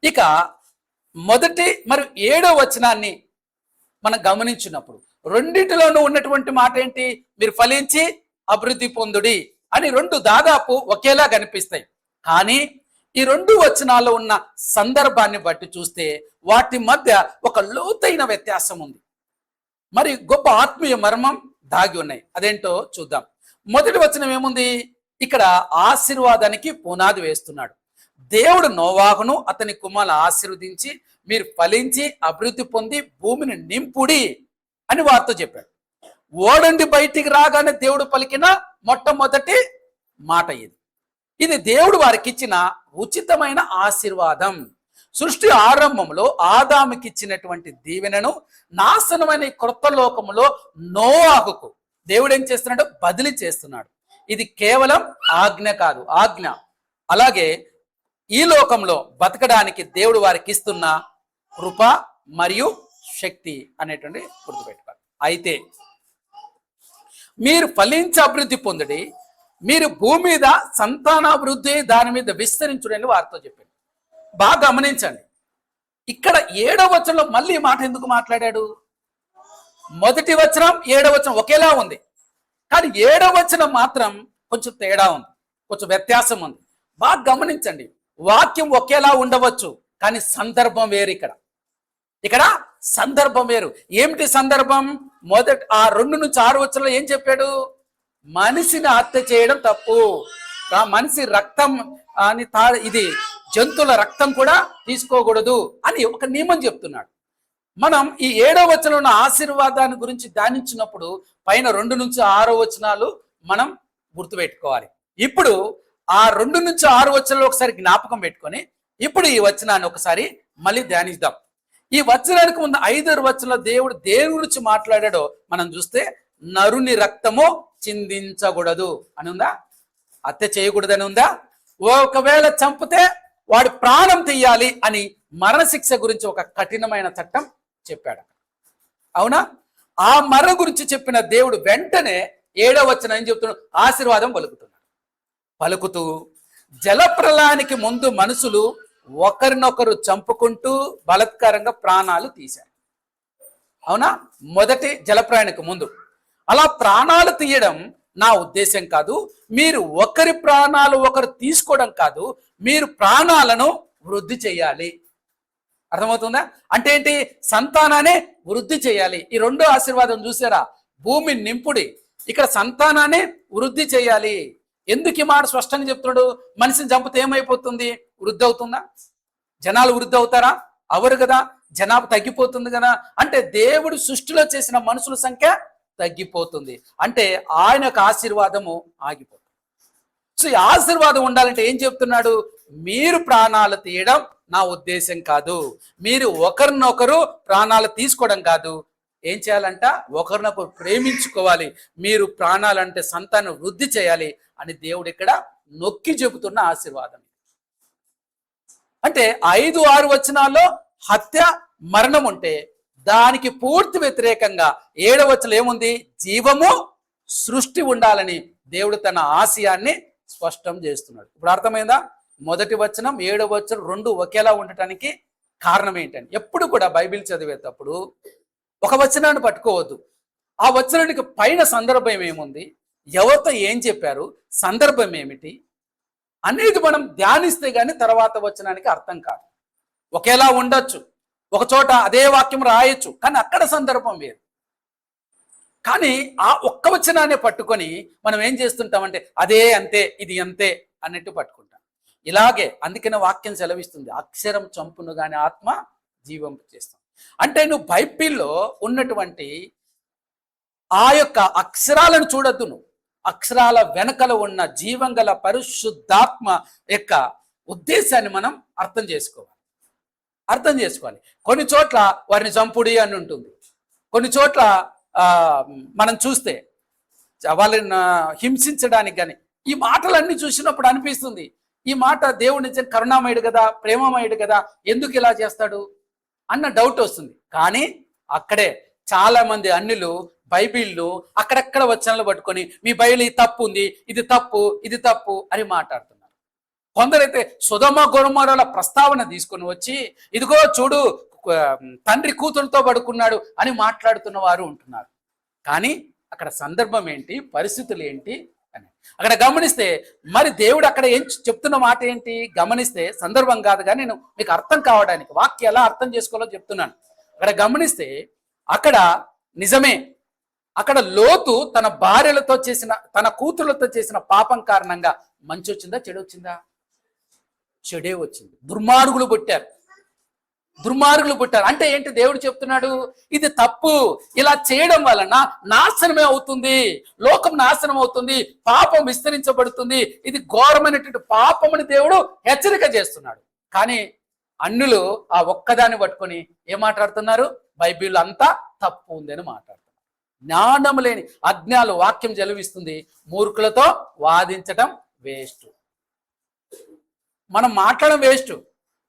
A: ఇక మొదటి మరియు 7వ వచనాన్ని మనం గమనించినప్పుడు రెండింటిలోనూ ఉన్నటువంటి మాట ఏంటి? మీరు ఫలించి అభివృద్ధి పొందుడి అని రెండు దాదాపు ఒకేలా కనిపిస్తాయి. కానీ ఈ 2 వచనాల్లో ఉన్న సందర్భాన్ని బట్టి చూస్తే వాటి మధ్య ఒక లోతైన వ్యత్యాసం ఉంది. మరి గొప్ప ఆత్మీయ మర్మం దాగి ఉన్నాయి. అదేంటో చూద్దాం. మొదటి వచనం ఏముంది? ఇక్కడ ఆశీర్వాదానికి పునాది వేస్తున్నాడు. దేవుడు నోవాహును అతని కుమారులను ఆశీర్వదించి మీరు ఫలించి అభివృద్ధి పొంది భూమిని నింపుడి అని వారితో చెప్పాడు. ఓడండి బయటికి రాగానే దేవుడు పలికిన మొట్టమొదటి మాట ఇది దేవుడు వారికి ఇచ్చిన ఉచితమైన ఆశీర్వాదం. సృష్టి ఆరంభంలో ఆదాముకి ఇచ్చినటువంటి దీవెనను నాశనమైన క్రొత్త లోకములో నోవాహుకు దేవుడు ఏం చేస్తున్నాడు? బదిలీ చేస్తున్నాడు. ఇది కేవలం ఆజ్ఞ కాదు, ఆజ్ఞ. అలాగే ఈ లోకంలో బతకడానికి దేవుడు వారికి ఇస్తున్న కృప మరియు శక్తి అనేటువంటి గుర్తుపెట్టుకోవాలి. అయితే మీరు ఫలించి అభివృద్ధి పొందుడి, మీరు భూమి మీద సంతానాభివృద్ధి దాని మీద విస్తరించుడని వారితో చెప్పాడు. బాగా గమనించండి, ఇక్కడ 7వ వచనంలో మళ్ళీ మాట ఎందుకు మాట్లాడాడు? మొదటి వచనం 7వ వచనం ఒకేలా ఉంది, కానీ 7వ వచనం మాత్రం కొంచెం తేడా ఉంది, కొంచెం వ్యత్యాసం ఉంది. బాగా గమనించండి, వాక్యం ఒకేలా ఉండవచ్చు కానీ సందర్భం వేరు. ఇక్కడ సందర్భం వేరు. ఏమిటి సందర్భం? మొదటి 2 నుంచి 6 వచనంలో ఏం చెప్పాడు? మనిషిని హత్య చేయడం తప్పు, మనిషి రక్తం అని ఇది జంతువుల రక్తం కూడా తీసుకోకూడదు అని ఒక నియమం చెప్తున్నాడు. మనం ఈ 7వ వచనంలో ఉన్న ఆశీర్వాదాన్ని గురించి ధ్యానించినప్పుడు పైన 2 నుంచి 6 వచనాలు మనం గుర్తుపెట్టుకోవాలి. ఇప్పుడు ఆ 2 నుంచి 6 వచనంలో ఒకసారి జ్ఞాపకం పెట్టుకొని ఇప్పుడు ఈ వచనాన్ని ఒకసారి మళ్ళీ ధ్యానిద్దాం. ఈ వచనానికి ముందు 5 వచనంలో దేవుడు దేని గురించి మాట్లాడాడో మనం చూస్తే, నరుని రక్తము చిందించకూడదు అని ఉందా? హత్య చేయకూడదని ఉందా? ఒకవేళ చంపితే వాడి ప్రాణం తీయాలి అని మరణశిక్ష గురించి ఒక కఠినమైన చట్టం చెప్పాడు. అవునా? ఆ మరణం గురించి చెప్పిన దేవుడు వెంటనే 7వ వచనం ఏం చెప్తున్నాడు? ఆశీర్వాదం పలుకుతూ జలప్రలయానికి ముందు మనుషులు ఒకరినొకరు చంపుకుంటూ బలాత్కారంగా ప్రాణాలు తీశారు. అవునా? మొదటి జలప్రలయానికి ముందు అలా ప్రాణాలు తీయడం నా ఉద్దేశం కాదు. మీరు ఒకరి ప్రాణాలు ఒకరు తీసుకోవడం కాదు, మీరు ప్రాణాలను వృద్ధి చేయాలి. అర్థమవుతుందా? అంటే ఏంటి? సంతానాన్ని వృద్ధి చేయాలి. ఈ 2వ ఆశీర్వాదం చూసారా? భూమి నింపుడి, ఇక్కడ సంతానాన్ని వృద్ధి చేయాలి. ఎందుకు ఈ మాట స్పష్టంగా చెప్తున్నాడు? మనిషిని చంపితే ఏమైపోతుంది? వృద్ధి అవుతుందా? జనాలు వృద్ధి అవుతారా? అవరు కదా. జనాభా తగ్గిపోతుంది కదా. అంటే దేవుడు సృష్టిలో చేసిన మనుషుల సంఖ్య తగ్గిపోతుంది. అంటే ఆయన యొక్క ఆశీర్వాదము ఆగిపోతుంది. సో ఈ ఆశీర్వాదం ఉండాలంటే ఏం చెప్తున్నాడు? మీరు ప్రాణాలు తీయడం నా ఉద్దేశం కాదు, మీరు ఒకరినొకరు ప్రాణాలు తీసుకోవడం కాదు. ఏం చేయాలంట? ఒకరినొకరు ప్రేమించుకోవాలి, మీరు ప్రాణాలంటే సంతానం వృద్ధి చేయాలి అని దేవుడు ఇక్కడ నొక్కి చెబుతున్న ఆశీర్వాదం. అంటే 5, 6 వచనాల్లో హత్య మరణం ఉంటే దానికి పూర్తి వ్యతిరేకంగా 7వ వచనం ఏముంది? జీవము సృష్టి ఉండాలని దేవుడు తన ఆశయాన్ని స్పష్టం చేస్తున్నాడు. ఇప్పుడు అర్థమైందా? మొదటి వచనం 7వ వచనం 2 ఒకేలా ఉండటానికి కారణం ఏంటని. ఎప్పుడు కూడా బైబిల్ చదివేటప్పుడు ఒక వచనాన్ని పట్టుకోవద్దు, ఆ వచనానికి పైన సందర్భం ఏముంది, ఎవరితో ఏం చెప్పారు, సందర్భం ఏమిటి అనేది మనం ధ్యానిస్తే గానీ తర్వాత వచనానికి అర్థం కాదు. ఒకేలా ఉండొచ్చు, ఒక చోట అదే వాక్యం రాయొచ్చు, కానీ అక్కడ సందర్భం వేరు. కానీ ఆ ఒక్క వచనాన్ని పట్టుకొని మనం ఏం చేస్తుంటామంటే అదే అంతే, ఇది అంతే అన్నట్టు పట్టుకుంటాం. ఇలాగే అందుకనే వాక్యం సెలవిస్తుంది, అక్షరం చంపును గాని ఆత్మ జీవంపు చేస్తాం. అంటే నువ్వు బైబిల్లో ఉన్నటువంటి ఆ యొక్క అక్షరాలను చూడొద్దు, నువ్వు అక్షరాల వెనకల ఉన్న జీవం గల పరిశుద్ధాత్మ యొక్క ఉద్దేశాన్ని మనం అర్థం చేసుకోవాలి. కొన్ని చోట్ల వారిని చంపుడి అని ఉంటుంది, కొన్ని చోట్ల మనం చూస్తే వాళ్ళని హింసించడానికి కానీ ఈ మాటలన్నీ చూసినప్పుడు అనిపిస్తుంది, ఈ మాట దేవుడు నిజం కరుణామయుడు కదా, ప్రేమమయుడు కదా, ఎందుకు ఇలా చేస్తాడు అన్న డౌట్ వస్తుంది. కానీ అక్కడే చాలా మంది అన్యులు బైబిళ్ళు అక్కడక్కడ వచనాలు పట్టుకొని మీ బైబిల్ ఇది తప్పు ఉంది, ఇది తప్పు, ఇది తప్పు అని మాట్లాడుతున్నారు. కొందరైతే సొదొమ గొమొర్రాల ప్రస్తావన తీసుకొని వచ్చి ఇదిగో చూడు తండ్రి కూతురుతో పడుకున్నాడు అని మాట్లాడుతున్న వారు ఉంటున్నారు. కానీ అక్కడ సందర్భం ఏంటి, పరిస్థితులు ఏంటి అని అక్కడ గమనిస్తే, మరి దేవుడు అక్కడ ఏం చెప్తున్న మాట ఏంటి గమనిస్తే, సందర్భం కాదు కానీ నేను మీకు అర్థం కావడానికి వాక్యం ఎలా అర్థం చేసుకోవాలో చెప్తున్నాను. అక్కడ గమనిస్తే అక్కడ నిజమే, అక్కడ లోతు తన భార్యలతో చేసిన, తన కూతుర్లతో చేసిన పాపం కారణంగా మంచి వచ్చిందా, చెడు వచ్చిందా? చెడే వచ్చింది. దుర్మార్గులు పుట్టారు. అంటే ఏంటి? దేవుడు చెప్తున్నాడు ఇది తప్పు, ఇలా చేయడం వలన నాశనమే అవుతుంది, లోకం నాశనం అవుతుంది, పాపం విస్తరించబడుతుంది, ఇది ఘోరమైనటువంటి పాపమని దేవుడు హెచ్చరిక చేస్తున్నాడు. కానీ అన్యులు ఆ ఒక్కదాన్ని పట్టుకొని ఏం మాట్లాడుతున్నారు? బైబిల్ అంతా తప్పు ఉందని మాట్లాడుతున్నారు. జ్ఞానం లేని అజ్ఞాలు వాక్యం జలవిస్తుంది, మూర్ఖులతో వాదించటం వేస్ట్. మనం మాట్లాడడం వేస్ట్.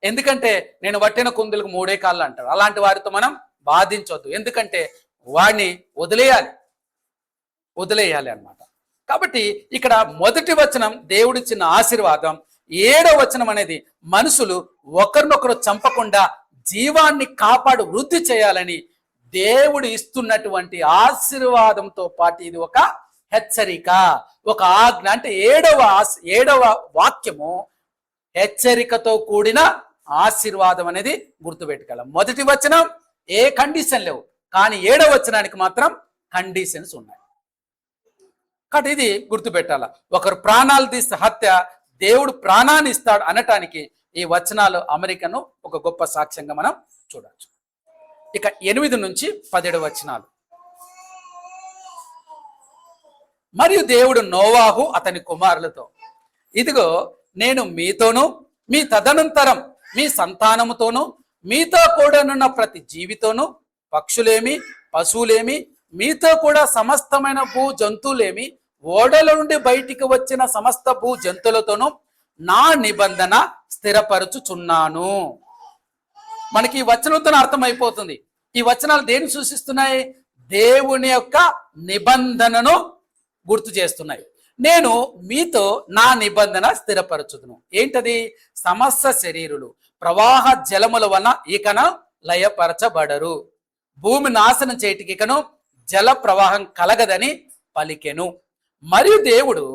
A: ఎందుకంటే నేను పట్టిన కుందులకు 3 కాళ్ళు అంటారు. అలాంటి వారితో మనం బాధించవద్దు. ఎందుకంటే వాడిని వదిలేయాలి అన్నమాట. కాబట్టి ఇక్కడ మొదటి వచనం దేవుడిచ్చిన ఆశీర్వాదం, 7వ వచనం అనేది మనుషులు ఒకరినొకరు చంపకుండా జీవాన్ని కాపాడు వృద్ధి చేయాలని దేవుడు ఇస్తున్నటువంటి ఆశీర్వాదంతో పాటు ఇది ఒక హెచ్చరిక, ఒక ఆజ్ఞ. అంటే 7వ వాక్యము హెచ్చరికతో కూడిన ఆశీర్వాదం అనేది గుర్తుపెట్టుకోవాలి. మొదటి వచనం ఏ కండిషన్ లేవు, కానీ 7వ వచనానికి మాత్రం కండిషన్స్ ఉన్నాయి. కాబట్టి ఇది గుర్తుపెట్టాల. ఒకరు ప్రాణాలు తీస్తే హత్య, దేవుడు ప్రాణాన్ని ఇస్తాడు అనటానికి ఈ వచనాలు అమెరికను ఒక గొప్ప సాక్ష్యంగా మనం చూడవచ్చు. ఇక 8 నుంచి 17 వచనాలు. మరియు దేవుడు నోవాహు అతని కుమారులతో, ఇదిగో నేను మీతోనూ మీ తదనంతరం మీ సంతానముతోనూ మీతో కూడానున్న ప్రతి జీవితోనూ, పక్షులేమి పశువులేమి మీతో కూడా సమస్తమైన భూ జంతువులేమి ఓడల నుండి బయటికి వచ్చిన సమస్త భూ జంతువులతోనూ నా నిబంధన స్థిరపరచుచున్నాను. మనకి ఈ వచనంతో అర్థమైపోతుంది. ఈ వచనాలు దేన్ని సూచిస్తున్నాయి? దేవుని యొక్క నిబంధనను గుర్తు చేస్తున్నాయి. నేను మీతో నా నిబంధన స్థిరపరచుదును. ఏంటది? సమస్త శరీరులు ప్రవాహ జలముల వలన ఇకన లయపరచబడరు, భూమి నాశనం చేయటికి ఇకను జల ప్రవాహం కలగదని పలికెను. మరియు దేవుడు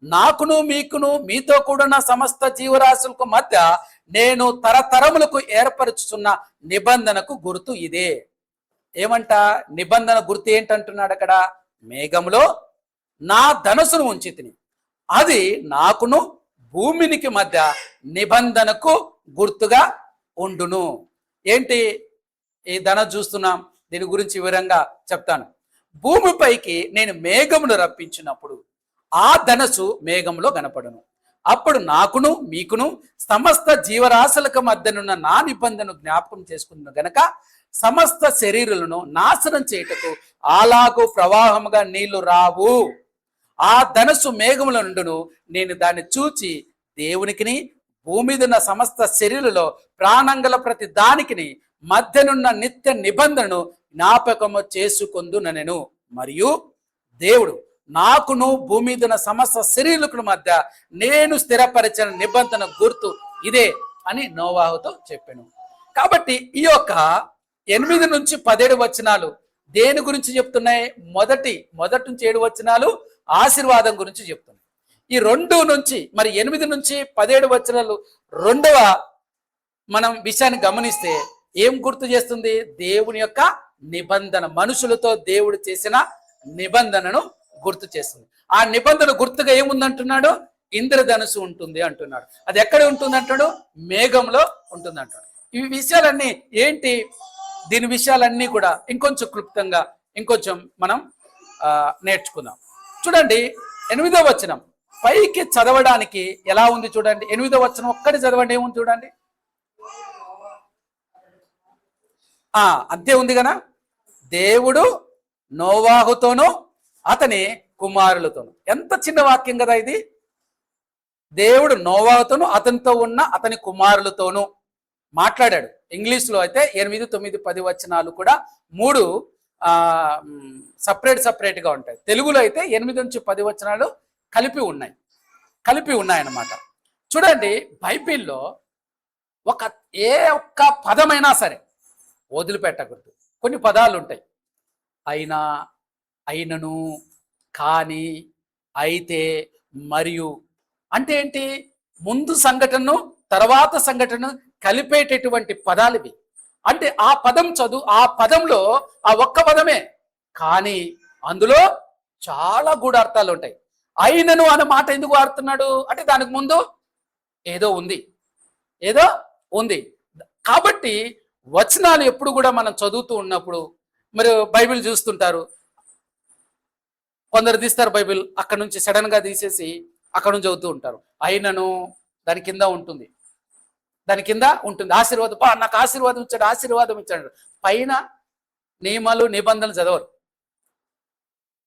A: నాకును మీకును మీతో కూడిన సమస్త జీవరాశులకు మధ్య నేను తరతరములకు ఏర్పరచుచున్న నిబంధనకు గుర్తు ఇదే. ఏమంట? నిబంధన గుర్తు ఏంటంటున్నాడు అక్కడ? మేఘంలో నా ధనుసును ఉంచి తిని, అది నాకును భూమినికి మధ్య నిబంధనకు గుర్తుగా ఉండును. ఏంటి ఈ ధనుసు చూస్తున్నాం? దీని గురించి వివరంగా చెప్తాను. భూమిపైకి నేను మేఘమును రప్పించినప్పుడు ఆ ధనుసు మేఘంలో కనపడును. అప్పుడు నాకును మీకును సమస్త జీవరాశులకు మధ్యనున్న నా నిబంధనను జ్ఞాపకం చేసుకున్న గనక సమస్త శరీరులను నాశనం చేయుటకు అలాగూ ప్రవాహముగా నీళ్లు రావు. ఆ ధనుసు మేఘముల నుండును. నేను దాన్ని చూచి దేవునికిని భూమి మీద ఉన్న సమస్త శరీరులో ప్రాణంగల ప్రతి దానికిని మధ్యనున్న నిత్య నిబంధనను జ్ఞాపకము చేసుకొందునెను. మరియు దేవుడు నాకును భూమి మీద ఉన్న సమస్త శరీరులకు మధ్య నేను స్థిరపరిచిన నిబంధన గుర్తు ఇదే అని నోవాహుతో చెప్పాను. కాబట్టి ఈ యొక్క 8 నుంచి 17 వచనాలు దేని గురించి చెప్తున్నాయి? మొదటి నుంచి 7 వచనాలు ఆశీర్వాదం గురించి చెప్తున్నాయి. ఈ 2 నుంచి మరి 8 నుంచి 17 వచనాలు రెండవ మనం విషయాన్ని గమనిస్తే ఏం గుర్తు చేస్తుంది? దేవుని యొక్క నిబంధన, మనుషులతో దేవుడు చేసిన నిబంధనను గుర్తు చేస్తుంది. ఆ నిబంధన గుర్తుగా ఏముందంటున్నాడు? ఇంద్రధనుసు ఉంటుంది అంటున్నాడు. అది ఎక్కడ ఉంటుంది అంటాడు? మేఘంలో ఉంటుంది అంటాడు. ఈ విషయాలన్నీ ఏంటి? దీని విషయాలన్నీ కూడా ఇంకొంచెం క్లుప్తంగా ఇంకొంచెం మనం నేర్చుకుందాం. చూడండి 8వ వచనం పైకి చదవడానికి ఎలా ఉంది చూడండి. 8వ వచనం ఒక్కటి చదవండి, ఏముంది చూడండి. అంతే ఉంది కదా. దేవుడు నోవాహుతోనూ అతని కుమారులతోనూ. ఎంత చిన్న వాక్యం కదా ఇది. దేవుడు నోవాహుతోనూ అతనితో ఉన్న అతని కుమారులతోనూ మాట్లాడాడు. ఇంగ్లీష్లో అయితే 8, 9, 10 వచనాలు కూడా 3 సపరేట్గా ఉంటాయి. తెలుగులో అయితే 8 నుంచి 10 వచనాలు కలిపి ఉన్నాయన్నమాట. చూడండి బైబిల్లో ఏ ఒక్క పదమైనా సరే వదిలిపెట్టకూడదు. కొన్ని పదాలు ఉంటాయి. అయినా, అయినను, కానీ, అయితే, మరియు. అంటే ఏంటి? ముందు సంఘటనను తర్వాత సంఘటనను కలిపేటటువంటి పదాలు ఇవి. అంటే ఆ పదం ఆ పదంలో ఆ ఒక్క పదమే, కానీ అందులో చాలా గూఢార్థాలు ఉంటాయి. అయినను అనే మాట ఎందుకు వాడుతున్నాడు అంటే దానికి ముందు ఏదో ఉంది. కాబట్టి వచనాలు ఎప్పుడు కూడా మనం చదువుతూ ఉన్నప్పుడు మరి బైబిల్ చూస్తుంటారు. కొందరు తీస్తారు బైబిల్, అక్కడ నుంచి సడన్ గా తీసేసి అక్కడ నుంచి చదువుతూ ఉంటారు. అయినను దాని కింద ఉంటుంది ఆశీర్వాదం. నాకు ఆశీర్వాదం ఇచ్చాడు. పైన నియమాలు నిబంధనలు చదవరు.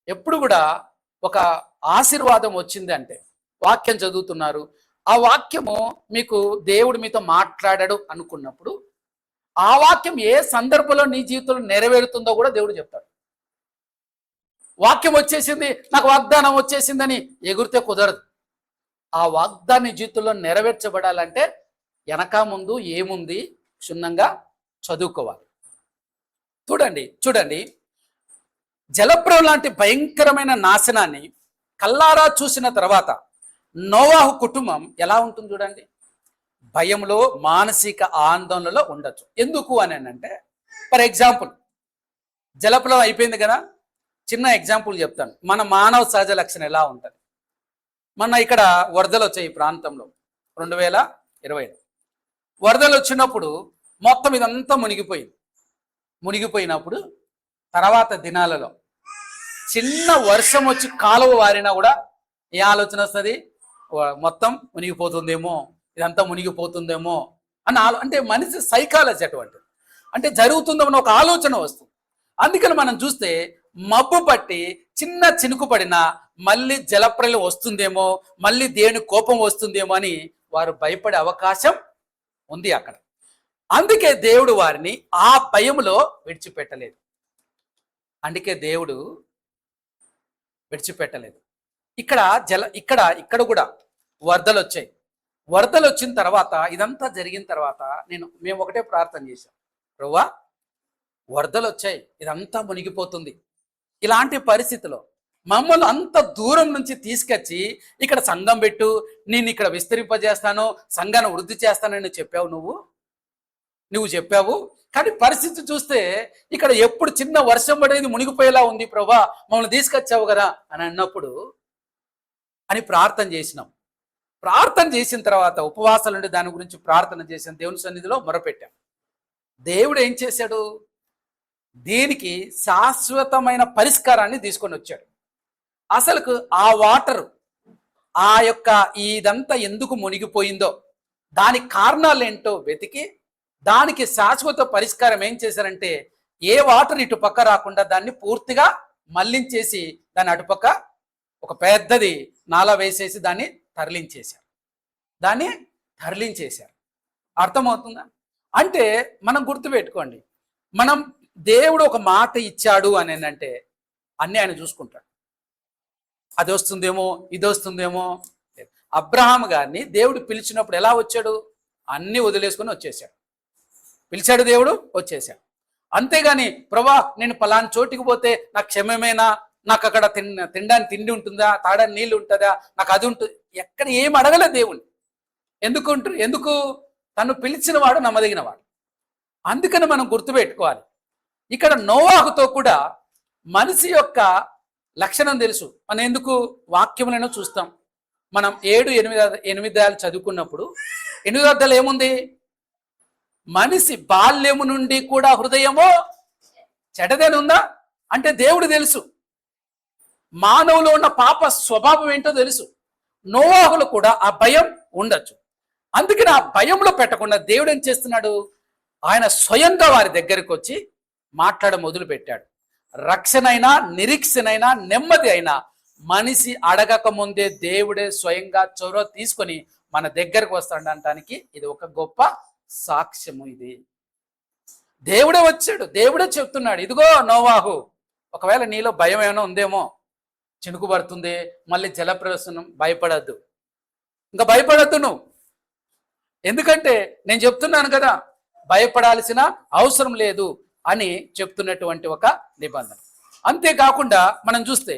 A: ఎప్పుడు కూడా ఒక ఆశీర్వాదం వచ్చింది అంటే వాక్యం చదువుతున్నారు, ఆ వాక్యము మీకు దేవుడు మీతో మాట్లాడాడు అనుకున్నప్పుడు ఆ వాక్యం ఏ సందర్భంలో నీ జీవితంలో నెరవేరుతుందో కూడా దేవుడు చెప్తాడు. వాక్యం వచ్చేసింది, నాకు వాగ్దానం వచ్చేసిందని ఎగురితే కుదరదు. ఆ వాగ్దాన్ని జీవితంలో నెరవేర్చబడాలంటే వెనక ముందు ఏముంది క్షుణ్ణంగా చదువుకోవాలి. చూడండి చూడండి, జలప్రలయం లాంటి భయంకరమైన నాశనాన్ని కల్లారా చూసిన తర్వాత నోవాహు కుటుంబం ఎలా ఉంటుంది చూడండి. భయంలో, మానసిక ఆందోళనలో ఉండొచ్చు. ఎందుకు అని అంటే, ఫర్ ఎగ్జాంపుల్ జలప్రలయం అయిపోయింది కదా, చిన్న ఎగ్జాంపుల్ చెప్తాను. మన మానవ సహజ లక్షణం ఎలా ఉంటుంది. మొన్న ఇక్కడ వరదలు వచ్చాయి ఈ ప్రాంతంలో 2020 వరదలు వచ్చినప్పుడు మొత్తం ఇదంతా మునిగిపోయినప్పుడు తర్వాత దినాలలో చిన్న వర్షం వచ్చి కాలువ వారినా కూడా ఏ ఆలోచన వస్తుంది, మొత్తం మునిగిపోతుందేమో, ఇదంతా మునిగిపోతుందేమో అని అంటే మనిషి సైకాలజీ అటువంటిది. అంటే జరుగుతుందేమో ఒక ఆలోచన వస్తుంది. అందుకని మనం చూస్తే మబ్బు పట్టి చిన్న చినుకు పడినా మళ్ళీ జలప్రలయం వస్తుందేమో, మళ్ళీ దేవుని కోపం వస్తుందేమో అని వారు భయపడే అవకాశం ఉంది అక్కడ. అందుకే దేవుడు వారిని ఆ భయంలో విడిచిపెట్టలేదు. ఇక్కడ కూడా వరదలు వచ్చాయి. వరదలు వచ్చిన తర్వాత ఇదంతా జరిగిన తర్వాత మేము ఒకటే ప్రార్థన చేశాం, ప్రభువా వరదలు వచ్చాయి, ఇదంతా మునిగిపోతుంది. ఇలాంటి పరిస్థితిలో మమ్మల్ని అంత దూరం నుంచి తీసుకొచ్చి ఇక్కడ సంఘం పెట్టు, నేను ఇక్కడ విస్తరింపజేస్తాను, సంఘాన్ని వృద్ధి చేస్తానని నువ్వు చెప్పావు. కానీ పరిస్థితి చూస్తే ఇక్కడ ఎప్పుడు చిన్న వర్షం పడేది మునిగిపోయేలా ఉంది, ప్రభా మమ్మల్ని తీసుకొచ్చావు కదా అని అన్నప్పుడు ప్రార్థన చేసినాం. ప్రార్థన చేసిన తర్వాత ఉపవాసాలు ఉండి దాని గురించి ప్రార్థన చేసిన దేవుని సన్నిధిలో మొరపెట్టాం. దేవుడు ఏం చేశాడు, దీనికి శాశ్వతమైన పరిష్కారాన్ని తీసుకొని వచ్చాడు. అసలుకు ఆ వాటరు ఆ యొక్క ఇదంతా ఎందుకు మునిగిపోయిందో దానికి కారణాలు ఏంటో వెతికి దానికి శాశ్వత పరిష్కారం ఏం చేశారంటే, ఏ వాటర్ ఇటు పక్క రాకుండా దాన్ని పూర్తిగా మళ్లించేసి దాన్ని అటుపక్క ఒక పెద్దది నాలా వేసేసి దాన్ని తరలించేశారు. అర్థమవుతుందా? అంటే మనం గుర్తుపెట్టుకోండి, మనం దేవుడు ఒక మాట ఇచ్చాడు అని అంటే అన్నీ ఆయన చూసుకుంటాడు. అది వస్తుందేమో, ఇది వస్తుందేమో. అబ్రహాం గారిని దేవుడు పిలిచినప్పుడు ఎలా వచ్చాడు, అన్నీ వదిలేసుకొని వచ్చేసాడు. పిలిచాడు దేవుడు, వచ్చేసాడు. అంతేగాని ప్రభా నేను పలానా చోటికి పోతే నాకు క్షమమేనా, నాకు అక్కడ తినడానికి తిండి ఉంటుందా, తాడని నీళ్ళు ఉంటుందా, నాకు అది ఉంటుంది, ఎక్కడ ఏం అడగలే దేవుని. ఎందుకు తను పిలిచిన వాడు నమ్మదగిన వాడు. అందుకని మనం గుర్తుపెట్టుకోవాలి. ఇక్కడ నోవాహుతో కూడా మనిషి యొక్క లక్షణం తెలుసు. మనం ఎందుకు వాక్యములను చూస్తాం. మనం 7-8 చదువుకున్నప్పుడు 8 అధ్యాయాలు ఏముంది, మనిషి బాల్యము నుండి కూడా హృదయమో చెడ్డదేనుందా అంటే దేవుడు తెలుసు. మానవులో ఉన్న పాప స్వభావం ఏంటో తెలుసు. నోవాహులో కూడా ఆ భయం ఉండొచ్చు. అందుకని ఆ భయంలో పెట్టకుండా దేవుడు ఏం చేస్తున్నాడు, ఆయన స్వయంగా వారి దగ్గరికి వచ్చి మాట్లాడ మొదలు పెట్టాడు. రక్షణైనా, నిరీక్షణైనా, నెమ్మది అయినా మనిషి అడగక ముందే దేవుడే స్వయంగా చొరవ తీసుకొని మన దగ్గరకు వస్తాడనటానికి ఇది ఒక గొప్ప సాక్ష్యము. ఇది దేవుడే వచ్చాడు, దేవుడే చెప్తున్నాడు, ఇదిగో నోవాహు, ఒకవేళ నీలో భయం ఏమైనా ఉందేమో, చినుకు పడుతుంది, మళ్ళీ జలప్రవేశనం, భయపడద్దు, ఇంకా భయపడద్దు నువ్వు. ఎందుకంటే నేను చెప్తున్నాను కదా, భయపడాల్సిన అవసరం లేదు అని చెప్తున్నటువంటి ఒక నిబంధన. అంతేకాకుండా మనం చూస్తే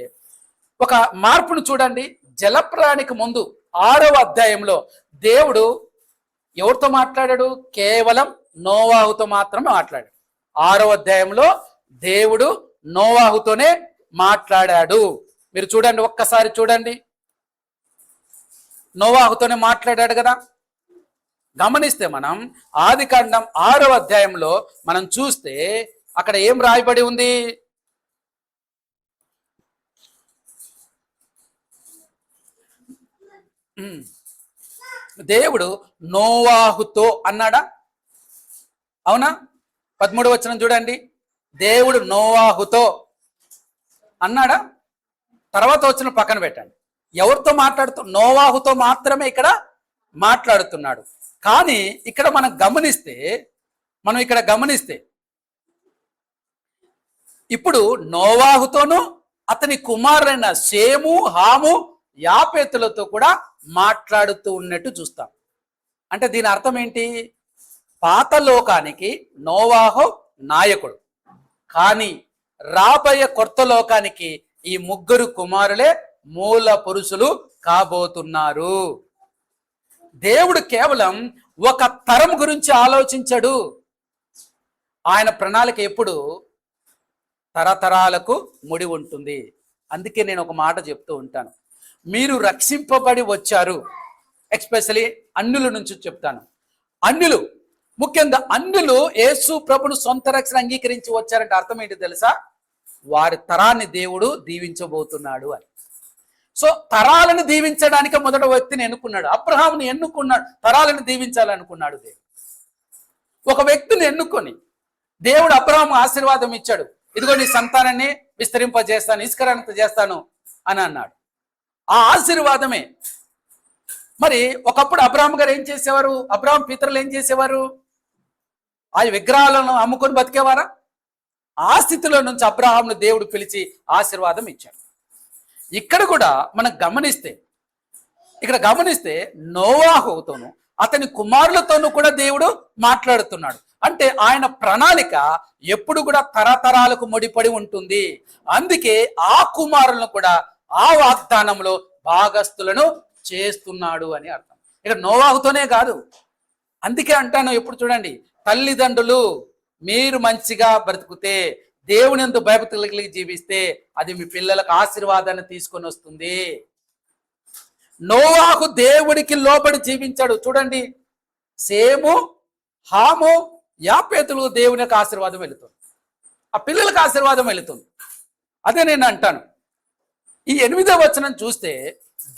A: ఒక మార్పును చూడండి. జలప్రయాణికి ముందు 6వ అధ్యాయంలో దేవుడు ఎవరితో మాట్లాడాడు, కేవలం నోవాహుతో మాత్రమే మాట్లాడాడు. 6వ అధ్యాయంలో దేవుడు నోవాహుతోనే మాట్లాడాడు. మీరు చూడండి, ఒక్కసారి చూడండి, నోవాహుతోనే మాట్లాడాడు కదా. గమనిస్తే మనం ఆదికాండం 6వ అధ్యాయంలో మనం చూస్తే అక్కడ ఏం రాయబడి ఉంది, దేవుడు నోవాహుతో అన్నాడా, అవునా? 13వ వచనం చూడండి, దేవుడు నోవాహుతో అన్నాడా? తర్వాత వచ్చిన పక్కన పెట్టండి, ఎవరితో మాట్లాడుతూ, నోవాహుతో మాత్రమే ఇక్కడ మాట్లాడుతున్నాడు. కానీ ఇక్కడ మనం గమనిస్తే ఇప్పుడు నోవాహుతోనూ అతని కుమారులైన షేము, హాము, యాపేతులతో కూడా మాట్లాడుతూ ఉన్నట్టు చూస్తాం. అంటే దీని అర్థం ఏంటి? పాత లోకానికి నోవాహు నాయకుడు, కానీ రాబోయే కొత్త లోకానికి ఈ ముగ్గురు కుమారులే మూల పురుషులు కాబోతున్నారు. దేవుడు కేవలం ఒక తరం గురించి ఆలోచించడు. ఆయన ప్రణాళిక ఎప్పుడు తరతరాలకు ముడి ఉంటుంది. అందుకే నేను ఒక మాట చెప్తూ ఉంటాను, మీరు రక్షింపబడి వచ్చారు. ఎస్పెషలీ అన్యుల నుంచి చెప్తాను. అన్యులు, ముఖ్యంగా అన్యులు యేసు ప్రభును సొంత రక్షణ అంగీకరించి వచ్చారంటే అర్థం ఏంటి తెలుసా? వారి తరాన్ని దేవుడు దీవించబోతున్నాడు అని. సో తరాలను దీవించడానికి మొదటి వ్యక్తిని ఎన్నుకున్నాడు. అబ్రహాముని ఎన్నుకున్నాడు, తరాలను దీవించాలనుకున్నాడు దేవుడు. ఒక వ్యక్తిని ఎన్నుకొని దేవుడు అబ్రహాము ఆశీర్వాదం ఇచ్చాడు. ఇదిగో నీ సంతానాన్ని విస్తరింపజేస్తాను, ఇస్కరణత చేస్తాను అని అన్నాడు. ఆ ఆశీర్వాదమే. మరి ఒకప్పుడు అబ్రహాం గారు ఏం చేసేవారు? అబ్రహాం పితరులు ఏం చేసేవారు? ఆ విగ్రహాలను అమ్ముకొని బతికేవారా? ఆ స్థితిలో నుంచి అబ్రహాంను దేవుడు పిలిచి ఆశీర్వాదం ఇచ్చాడు. ఇక్కడ కూడా మనం గమనిస్తే నోవాహుతోను అతని కుమారులతోనూ కూడా దేవుడు మాట్లాడుతున్నాడు. అంటే ఆయన ప్రణాళిక ఎప్పుడు కూడా తరతరాలకు ముడిపడి ఉంటుంది. అందుకే ఆ కుమారులను కూడా ఆ వాగ్దానంలో భాగస్థులను చేస్తున్నాడు అని అర్థం. ఇక్కడ నోవాహుతోనే కాదు. అందుకే అంటాను, ఎప్పుడు చూడండి, తల్లిదండ్రులు మీరు మంచిగా బ్రతుకుతే, దేవుని యందు భయభక్తులు కలిగి జీవిస్తే అది మీ పిల్లలకు ఆశీర్వాదాన్ని తీసుకొని వస్తుంది. నోవాహు దేవుడికి లోబడి జీవించాడు. చూడండి, షేము, హాము, యాపేతులు దేవునికి ఆశీర్వాదం వెళుతుంది, ఆ పిల్లలకు ఆశీర్వాదం వెళుతుంది. అదే నేను అంటాను. ఈ 8వ వచనం చూస్తే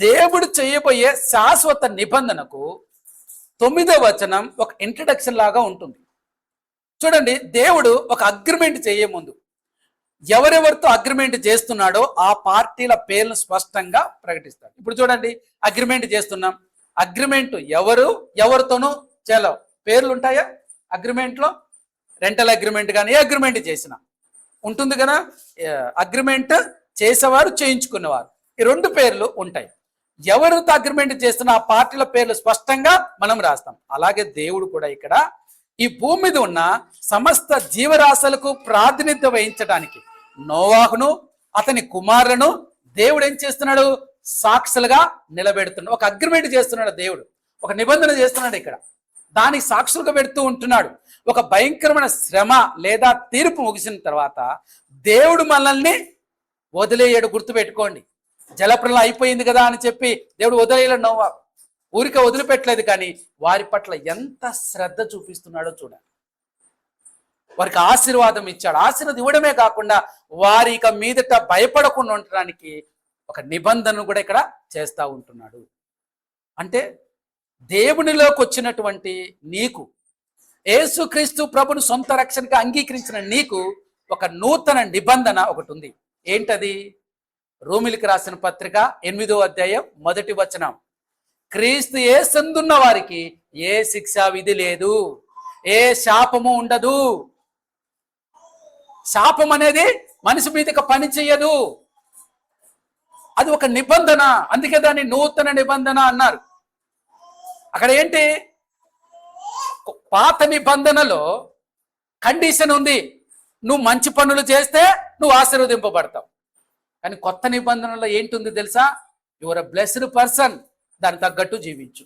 A: దేవుడు చేయబోయే శాశ్వత నిబంధనకు 9వ వచనం ఒక ఇంట్రడక్షన్ లాగా ఉంటుంది. చూడండి, దేవుడు ఒక అగ్రిమెంట్ చేయే ముందు ఎవరెవరితో అగ్రిమెంట్ చేస్తున్నాడో ఆ పార్టీల పేర్లను స్పష్టంగా ప్రకటిస్తాడు. ఇప్పుడు చూడండి, అగ్రిమెంట్ చేస్తున్నాం. అగ్రిమెంట్ ఎవరితోనూ చాలా పేర్లు ఉంటాయా అగ్రిమెంట్లో? రెంటల్ అగ్రిమెంట్ కానీ ఏ అగ్రిమెంట్ చేసినా ఉంటుంది కదా. అగ్రిమెంట్ చేసేవారు, చేయించుకునేవారు, ఈ 2 పేర్లు ఉంటాయి. ఎవరితో అగ్రిమెంట్ చేస్తున్న ఆ పార్టీల పేర్లు స్పష్టంగా మనం రాస్తాం. అలాగే దేవుడు కూడా ఇక్కడ ఈ భూమి మీద ఉన్న సమస్త జీవరాశులకు ప్రాతినిధ్యం వహించడానికి నోవాహును అతని కుమారులను దేవుడు ఏం చేస్తున్నాడు? సాక్షులుగా నిలబెడుతున్నాడు. ఒక అగ్రిమెంట్ చేస్తున్నాడు దేవుడు, ఒక నిబంధన చేస్తున్నాడు. ఇక్కడ దానికి సాక్షులుగా పెడుతూ ఉంటున్నాడు. ఒక భయంకరమైన శ్రమ లేదా తీర్పు ముగిసిన తర్వాత దేవుడు మనల్ని వదిలేయడు. గుర్తుపెట్టుకోండి, జలప్రలయం అయిపోయింది కదా అని చెప్పి దేవుడు వదిలేయలేడు. నోవా ఊరికే వదిలిపెట్టలేదు, కానీ వారి పట్ల ఎంత శ్రద్ధ చూపిస్తున్నాడో చూడండి. వారికి ఆశీర్వాదం ఇచ్చాడు. ఆశీర్వాదం ఇవ్వడమే కాకుండా వారి ఇక మీదట భయపడకుండా ఉండడానికి ఒక నిబంధనను కూడా ఇక్కడ చేస్తూ ఉంటున్నాడు. అంటే దేవునిలోకి వచ్చినటువంటి నీకు, యేసుక్రీస్తు ప్రభుని సొంత రక్షణగా అంగీకరించిన నీకు ఒక నూతన నిబంధన ఒకటి ఉంది. ఏంటది? రోమిలికి రాసిన పత్రిక 8వ అధ్యాయం 1వ వచనం, క్రీస్తు యేసందున్న వారికి ఏ శిక్షా విధి లేదు, ఏ శాపము ఉండదు. శాపం అనేది మనిషి మీదకి పని చెయ్యదు. అది ఒక నిబంధన. అందుకే దాన్ని నూతన నిబంధన అన్నారు. అక్కడ ఏంటి? పాత నిబంధనలో కండిషన్ ఉంది, నువ్వు మంచి పనులు చేస్తే నువ్వు ఆశీర్వదింపబడతావు. కానీ కొత్త నిబంధనలో ఏంటుంది తెలుసా? యువర్ ఎ బ్లెస్డ్ పర్సన్, దానికి తగ్గట్టు జీవించు.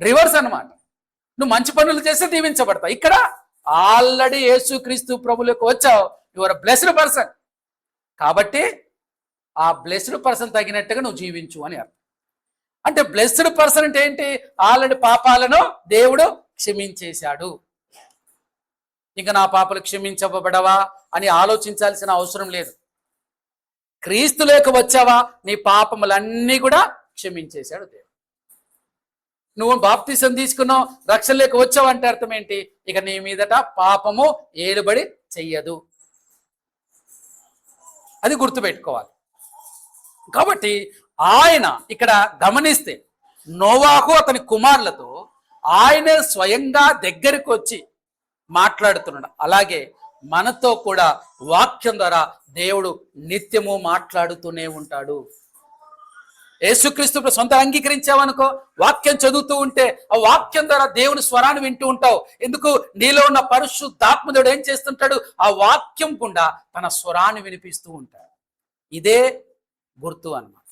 A: రివర్స్ అన్నమాట. నువ్వు మంచి పనులు చేస్తే దీవించబడతావు. ఇక్కడ ఆల్రెడీ యేసుక్రీస్తు ప్రభువులకు వచ్చావు, యువర్ ఎ బ్లెస్డ్ పర్సన్. కాబట్టి ఆ బ్లెస్డ్ పర్సన్ తగినట్టుగా నువ్వు జీవించు అని అర్థం. అంటే బ్లెస్డ్ పర్సన్ అంటే ఏంటి? ఆల్రెడీ పాపాలను దేవుడు క్షమించేశాడు. ఇంకా నా పాపలు క్షమించబడవా అని ఆలోచించాల్సిన అవసరం లేదు. క్రీస్తులోకి వచ్చావా, నీ పాపములన్నీ కూడా క్షమించేశాడు దేవుడు. నువ్వు బాప్తిసం తీసుకున్నావు, రక్షణలోకి వచ్చావు అంటే అర్థం ఏంటి? ఇక నీ మీదట పాపము ఏలుబడి చెయ్యదు. అది గుర్తుపెట్టుకోవాలి. కాబట్టి ఆయన ఇక్కడ గమనిస్తే నోవాహు అతని కుమారులతో ఆయనే స్వయంగా దగ్గరికి వచ్చి మాట్లాడుతున్నాడు. అలాగే మనతో కూడా వాక్యం ద్వారా దేవుడు నిత్యము మాట్లాడుతూనే ఉంటాడు. యేసుక్రీస్తు సొంత అంగీకరించావనుకో, వాక్యం చదువుతూ ఉంటే ఆ వాక్యం ద్వారా దేవుని స్వరాన్ని వింటూ ఉంటావు. ఎందుకు? నీలో ఉన్న పరిశుద్ధాత్ముడు ఏం చేస్తుంటాడు? ఆ వాక్యం గుండా తన స్వరాన్ని వినిపిస్తూ ఉంటాడు. ఇదే గుర్తు అన్నమాట.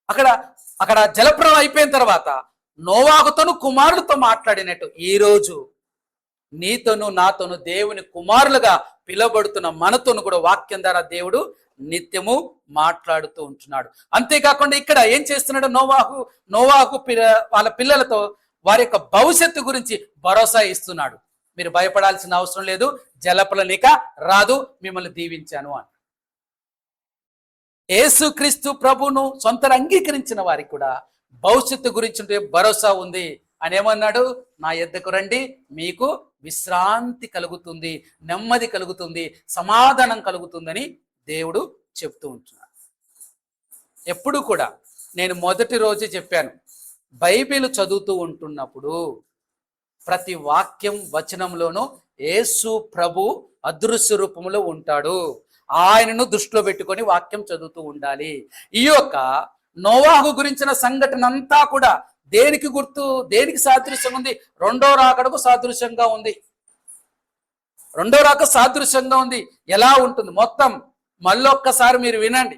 A: అక్కడ అక్కడ జలప్రళయం అయిపోయిన తర్వాత నోవాహుతోను కుమారులతో మాట్లాడినట్టు ఈరోజు నీతోను నాతోను దేవుని కుమారులుగా పిలువబడుతున్న మనతోను కూడా వాక్యం ద్వారా దేవుడు నిత్యము మాట్లాడుతూ ఉంటున్నాడు. అంతేకాకుండా ఇక్కడ ఏం చేస్తున్నాడు? నోవాహు వాళ్ళ పిల్లలతో వారి యొక్క భవిష్యత్తు గురించి భరోసా ఇస్తున్నాడు. మీరు భయపడాల్సిన అవసరం లేదు, జలప్రళయనిక రాదు, మిమ్మల్ని దీవించాను అని. యేసుక్రీస్తు ప్రభును సొంత అంగీకరించిన వారికి కూడా భవిష్యత్తు గురించి భరోసా ఉంది అని ఏమన్నాడు? నా యొద్దకు రండి, మీకు విశ్రాంతి కలుగుతుంది, నెమ్మది కలుగుతుంది, సమాధానం కలుగుతుందని దేవుడు చెప్తూ ఉంటున్నాడు. ఎప్పుడు కూడా నేను మొదటి రోజు చెప్పాను, బైబిల్ చదువుతూ ఉంటున్నప్పుడు ప్రతి వాక్యం వచనంలోనూ యేసు ప్రభు అదృశ్య రూపంలో ఉంటాడు. ఆయనను దృష్టిలో పెట్టుకొని వాక్యం చదువుతూ ఉండాలి. ఈ యొక్క నోవాహు గురించిన సంఘటన అంతా కూడా దేనికి గుర్తు, దేనికి సాదృశ్యం ఉంది? రెండో రాకడకు సాదృశ్యంగా ఉంది. రెండో రాక సాదృశ్యంగా ఉంది. ఎలా ఉంటుంది మొత్తం మళ్ళొక్కసారి మీరు వినండి.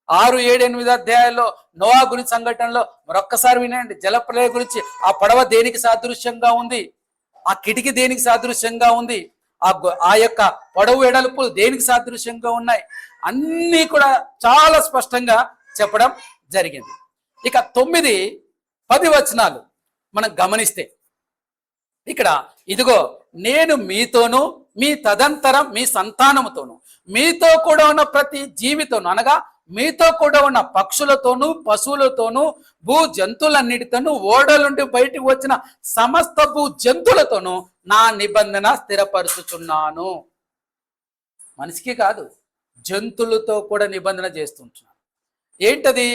A: 6, 7, 8 అధ్యాయాల్లో నోవా గురించి సంఘటనలో మరొక్కసారి వినండి. జలప్రళయ గురించి ఆ పడవ దేనికి సాదృశ్యంగా ఉంది, ఆ కిటికీ దేనికి సాదృశ్యంగా ఉంది, ఆ యొక్క పొడవు ఎడల్పులు దేనికి సాదృశ్యంగా ఉన్నాయి, అన్నీ కూడా చాలా స్పష్టంగా చెప్పడం జరిగింది. ఇక 9, 10 వచనాలు మనం గమనిస్తే ఇక్కడ ఇదిగో నేను మీతోనూ మీ తదంతరం మీ సంతానముతోను మీతో కూడా ఉన్న ప్రతి జీవితోను, అనగా మీతో కూడా ఉన్న పక్షులతోనూ పశువులతోనూ భూ జంతువులన్నిటితోనూ ఓడల నుండి బయటకు వచ్చిన సమస్త భూ జంతువులతోనూ నా నిబంధన స్థిరపరుచుచున్నాను. మనిషికి కాదు, జంతువులతో కూడా నిబంధన చేస్తుంటున్నాను. ఏంటది?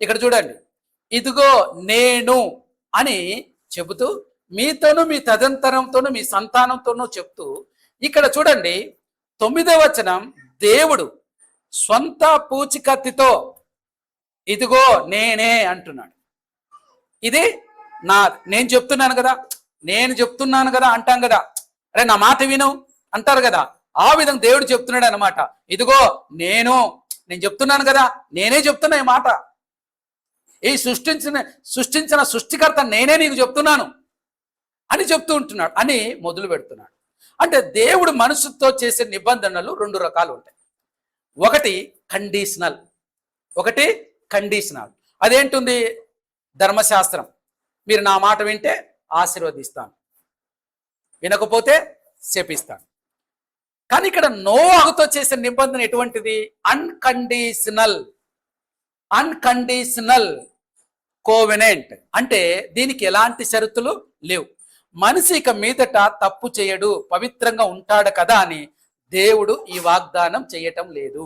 A: ఇక్కడ చూడండి, ఇదిగో నేను అని చెబుతూ మీతోనూ మీ తదంతరంతోనూ మీ సంతానంతోనూ చెప్తూ, ఇక్కడ చూడండి 9వ వచనం, దేవుడు స్వంత పూచికత్తితో ఇదిగో నేనే అంటున్నాడు. ఇది నేను చెప్తున్నాను కదా అంటాం కదా, అరే నా మాట విను అంటారు కదా, ఆ విధంగా దేవుడు చెప్తున్నాడు అనమాట. ఇదిగో నేను చెప్తున్నాను కదా, నేనే చెప్తున్నా ఈ మాట. ఈ సృష్టించిన సృష్టికర్త నేనే నీకు చెప్తున్నాను అని చెప్తూ ఉంటున్నాడు అని మొదలు పెడుతున్నాడు. అంటే దేవుడు మనుషుతో చేసే నిబంధనలు 2 రకాలు ఉంటాయి. ఒకటి కండిషనల్. అదేంటుంది? ధర్మశాస్త్రం, మీరు నా మాట వింటే ఆశీర్వదిస్తాను, వినకపోతే శపిస్తాను. కానీ ఇక్కడ నోవాహుతో చేసే నిబంధన ఎటువంటిది? Unconditional covenant. అంటే దీనికి ఎలాంటి షరతులు లేవు. మనిషి ఇక మీదట తప్పు చేయడు, పవిత్రంగా ఉంటాడు కదా అని దేవుడు ఈ వాగ్దానం చేయటం లేదు.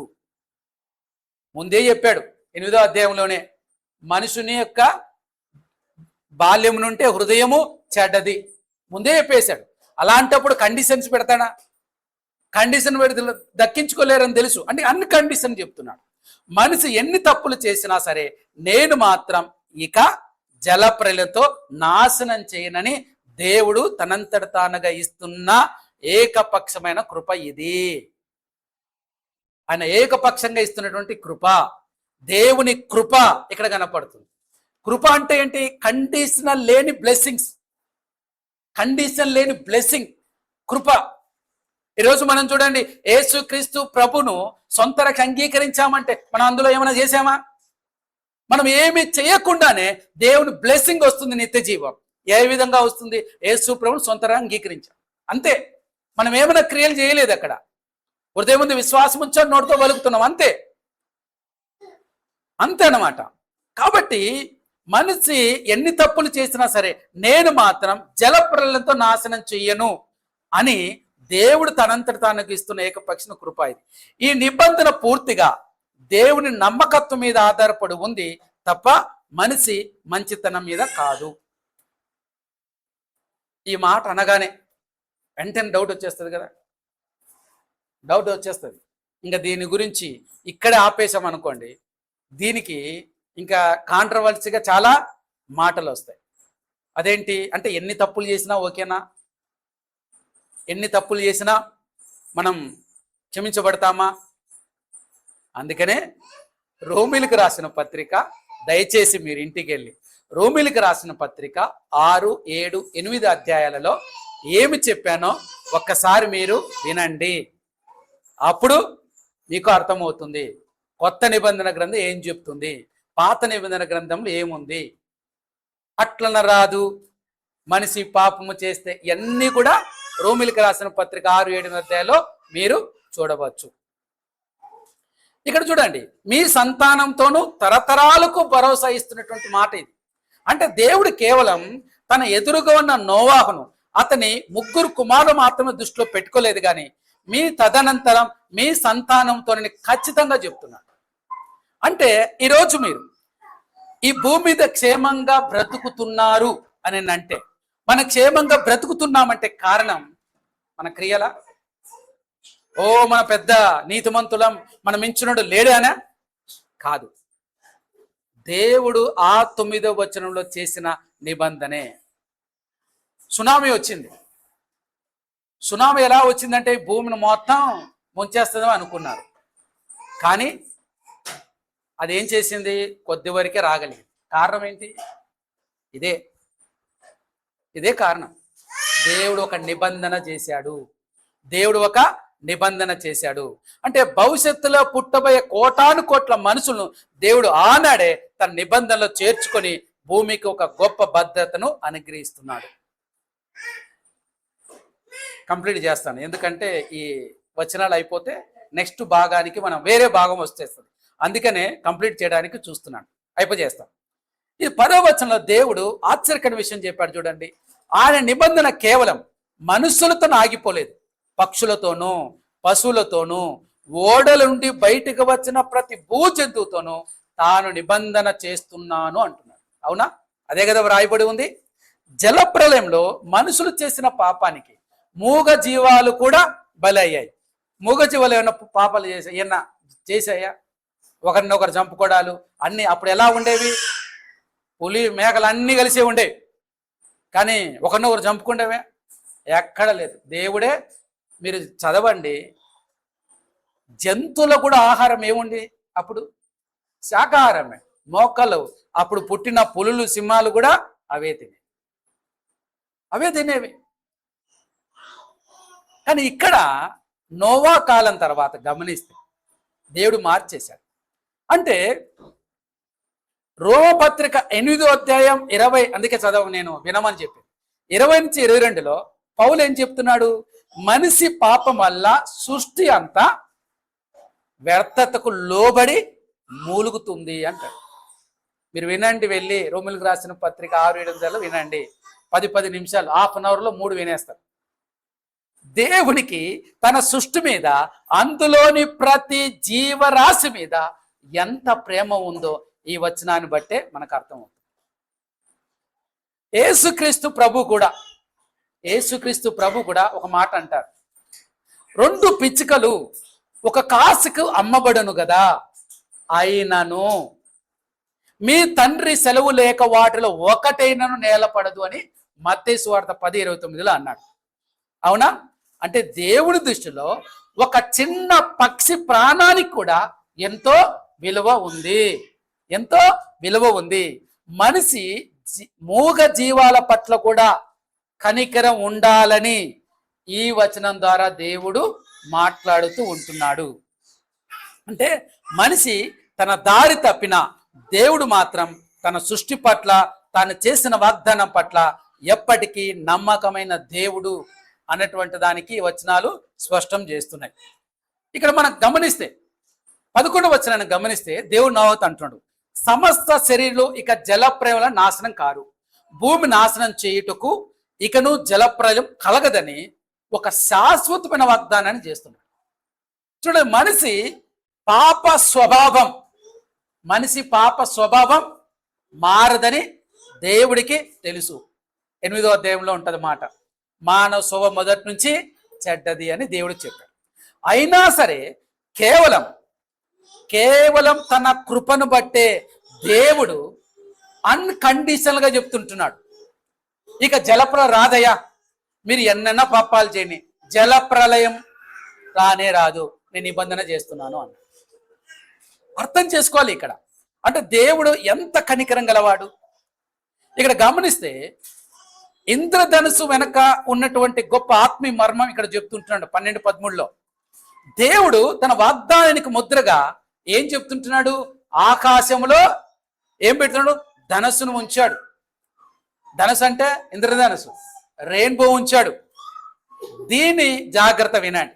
A: ముందే చెప్పాడు 8వ అధ్యాయంలోనే, మనుషుని యొక్క బాల్యం నుంటే హృదయము చెడ్డది, ముందే చెప్పేశాడు. అలాంటప్పుడు కండిషన్స్ పెడతాడా? కండిషన్ పెడితే దక్కించుకోలేరని తెలుసు, అంటే అన్కండిషన్ చెప్తున్నాడు. మనిషి ఎన్ని తప్పులు చేసినా సరే నేను మాత్రం ఇక జలప్రళయంతో నాశనం చేయనని దేవుడు తనంతట తానుగా ఇస్తున్న ఏకపక్షమైన కృప ఇది. ఆయన ఏకపక్షంగా ఇస్తున్నటువంటి కృప, దేవుని కృప ఇక్కడ కనపడుతుంది. కృప అంటే ఏంటి? కండిషన్ లేని బ్లెస్సింగ్ కృప. ఈరోజు మనం చూడండి, యేసుక్రీస్తు ప్రభును సొంతరకు అంగీకరించామంటే మనం అందులో ఏమైనా చేసామా? మనం ఏమి చేయకుండానే దేవుని బ్లెస్సింగ్ వస్తుంది, నిత్య జీవం. ఏ విధంగా వస్తుంది? యేసు ప్రభును సొంతగా అంగీకరించాం అంతే. మనం ఏమైనా క్రియలు చేయలేదు అక్కడ. హృదయం ముందు విశ్వాసం ఉంచాడు, నోటితో పలుకుతున్నాం అంతే అన్నమాట. కాబట్టి మనిషి ఎన్ని తప్పులు చేసినా సరే నేను మాత్రం జలప్రళయంతో నాశనం చెయ్యను అని దేవుడు తనంతట తానుకు ఇస్తున్న ఏకపక్షణ కృప ఇది. ఈ నిబంధన పూర్తిగా దేవుని నమ్మకత్వం మీద ఆధారపడి ఉంది తప్ప మనిషి మంచితనం మీద కాదు. ఈ మాట అనగానే వెంటనే డౌట్ వచ్చేస్తుంది కదా, డౌట్ వచ్చేస్తుంది. ఇంకా దీని గురించి ఇక్కడే ఆపేసాం అనుకోండి, దీనికి ఇంకా కాంట్రవర్సీగా చాలా మాటలు వస్తాయి. అదేంటి అంటే ఎన్ని తప్పులు చేసినా ఓకేనా? ఎన్ని తప్పులు చేసినా మనం క్షమించబడతామా? అందుకనే రోమిలకు రాసిన పత్రిక, దయచేసి మీరు ఇంటికి వెళ్ళి రోమిలకు రాసిన పత్రిక 6, 7, 8 అధ్యాయాలలో ఏమి చెప్పానో ఒక్కసారి మీరు వినండి. అప్పుడు మీకు అర్థమవుతుంది కొత్త నిబంధన గ్రంథం ఏం చెప్తుంది, పాత నిబంధన గ్రంథంలో ఏముంది. అట్లన రాదు, మనిషి పాపము చేస్తే ఇవన్నీ కూడా రోమిలకు రాసిన పత్రిక 6, 7 అధ్యాయాల్లో మీరు చూడవచ్చు. ఇక్కడ చూడండి, మీ సంతానంతోనూ తరతరాలకు భరోసా ఇస్తున్నటువంటి మాట ఇది. అంటే దేవుడు కేవలం తన ఎదురుగా ఉన్న నోవాహును, అతని 3 కుమారులు మాత్రమే దృష్టిలో పెట్టుకోలేదు, కానీ మీ తదనంతరం మీ సంతానంతో ఖచ్చితంగా చెప్తున్నాడు. అంటే ఈరోజు మీరు ఈ భూమి మీద క్షేమంగా బ్రతుకుతున్నారు అని అంటే, మన క్షేమంగా బ్రతుకుతున్నామంటే కారణం మన క్రియల? ఓ మన పెద్ద నీతిమంతులం, మన మించునుడు లేడు అనా? కాదు. దేవుడు ఆ 9వ వచనంలో చేసిన నిబంధనే. సునామీ వచ్చింది. సునామీ ఎలా వచ్చిందంటే భూమిని మొత్తం ముంచేస్తుందని అనుకున్నారు, కానీ అదేం చేసింది? కొద్ది వరకే రాగలిగింది. కారణం ఏంటి? ఇదే కారణం. దేవుడు ఒక నిబంధన చేశాడు. దేవుడు ఒక నిబంధన చేశాడు. అంటే భవిష్యత్తులో పుట్టబోయే కోటాను కోట్ల మనుషులను దేవుడు ఆనాడే తన నిబంధనలో చేర్చుకొని భూమికి ఒక గొప్ప భద్రతను అనుగ్రహిస్తున్నాడు. కంప్లీట్ చేస్తాను, ఎందుకంటే ఈ వచనాలు అయిపోతే నెక్స్ట్ భాగానికి మనం వేరే భాగం వచ్చేస్తుంది. అందుకనే కంప్లీట్ చేయడానికి చూస్తున్నాను, అయిపోజేస్తాం. ఈ 10వ వచనంలో దేవుడు ఆశ్చర్యకర విషయం చెప్పాడు. చూడండి, ఆయన నిబంధన కేవలం మనుషులతో ఆగిపోలేదు, పక్షులతోనూ పశువులతోనూ ఓడల నుండి బయటకు వచ్చిన ప్రతి భూ జంతువుతోనూ తాను నిబంధన చేస్తున్నాను అంటున్నాడు. అవునా? అదే కదా రాయబడి ఉంది. జలప్రలయంలో మనుషులు చేసిన పాపానికి మూగ జీవాలు కూడా బలి అయ్యాయి. మూగ జీవాలు ఏమన్నా పాపాలు చేసాయా? ఒకరినొకరు చంపుకోవడాలు అన్నీ అప్పుడు ఎలా ఉండేవి? పులి మేకలు అన్నీ కలిసే ఉండేవి, కానీ ఒకరినొకరు చంపుకుండేవే? ఎక్కడ లేదు. దేవుడే, మీరు చదవండి, జంతువులకు కూడా ఆహారం ఏముంది అప్పుడు? శాకాహారమే, మోకలు. అప్పుడు పుట్టిన పులులు సింహాలు కూడా అవే తినేవి. కానీ ఇక్కడ నోవా కాలం తర్వాత గమనిస్తే దేవుడు మార్చేశాడు. అంటే రోమపత్రిక 8వ అధ్యాయం 20, అందుకే చదవ నేను వినమని చెప్పి 20 నుంచి 22లో పౌలు ఏం చెప్తున్నాడు? మనిషి పాపం వల్ల సృష్టి అంతా వ్యర్థతకు లోబడి మూలుగుతుంది అంటాడు. మీరు వినండి, వెళ్ళి రోమిలకు రాసిన పత్రిక 6-7 వినండి. 10 నిమిషాలు, హాఫ్ అన్ అవర్లో 3 వినేస్తారు. దేవునికి తన సృష్టి మీద, అందులోని ప్రతి జీవరాశి మీద ఎంత ప్రేమ ఉందో ఈ వచనాన్ని బట్టే మనకు అర్థమవుతుంది. యేసుక్రీస్తు ప్రభు కూడా ఒక మాట అంటారు, 2 పిచ్చుకలు ఒక కాసుకు అమ్మబడును కదా, అయినను మీ తండ్రి సెలవు లేక వాటిలో ఒకటైనను నేలపడదు అని మత్తయి సువార్త 10:29లో అన్నాడు. అవునా? అంటే దేవుడి దృష్టిలో ఒక చిన్న పక్షి ప్రాణానికి కూడా ఎంతో విలువ ఉంది. మనిషి మూగ జీవాల పట్ల కూడా కనికరం ఉండాలని ఈ వచనం ద్వారా దేవుడు మాట్లాడుతూ ఉంటున్నాడు. అంటే మనిషి తన దారి తప్పిన, దేవుడు మాత్రం తన సృష్టి పట్ల, తాను చేసిన వాగ్దానం పట్ల ఎప్పటికీ నమ్మకమైన దేవుడు అన్నటువంటి దానికి వచనాలు స్పష్టం చేస్తున్నాయి. ఇక్కడ మనం గమనిస్తే 11వ వచనాన్ని గమనిస్తే దేవుడు నవ్వుతూ అంటున్నాడు, సమస్త శరీరంలో ఇక జలప్రలయం నాశనం కారు, భూమి నాశనం చేయుటకు ఇకను జలప్రలయం కలగదని ఒక శాశ్వతమైన వాగ్దానాన్ని చేస్తున్నాడు. చూడండి, మనిషి పాప స్వభావం మారదని దేవుడికి తెలుసు. 8వ అధ్యాయంలో ఉంటుంది మాట, మానవ స్వభావం మొదటి నుంచి చెడ్డది అని దేవుడు చెప్పాడు. అయినా సరే కేవలం కేవలం తన కృపను బట్టే దేవుడు అన్కండిషనల్ గా చెప్తుంటున్నాడు. ఇక రాదయ్యా, మీరు ఎన్నైనా పాపాలు చేయని, జలప్రలయం రానే రాదు, నేను నిబంధన చేస్తున్నాను అన్న. అర్థం చేసుకోవాలి ఇక్కడ. అంటే దేవుడు ఎంత కనికరం గలవాడు. ఇక్కడ గమనిస్తే ఇంద్రధనుసు వెనక ఉన్నటువంటి గొప్ప ఆత్మీయ మర్మం ఇక్కడ చెప్తుంటున్నాడు 12:13లో. దేవుడు తన వాగ్దానానికి ముద్రగా ఏం చెప్తుంటున్నాడు? ఆకాశంలో ఏం పెడుతున్నాడు? ధనస్సును ఉంచాడు. ధనస్సు అంటే ఇంద్రధనస్సు, రెయిన్బో ఉంచాడు. దీన్ని జాగ్రత్త వినండి.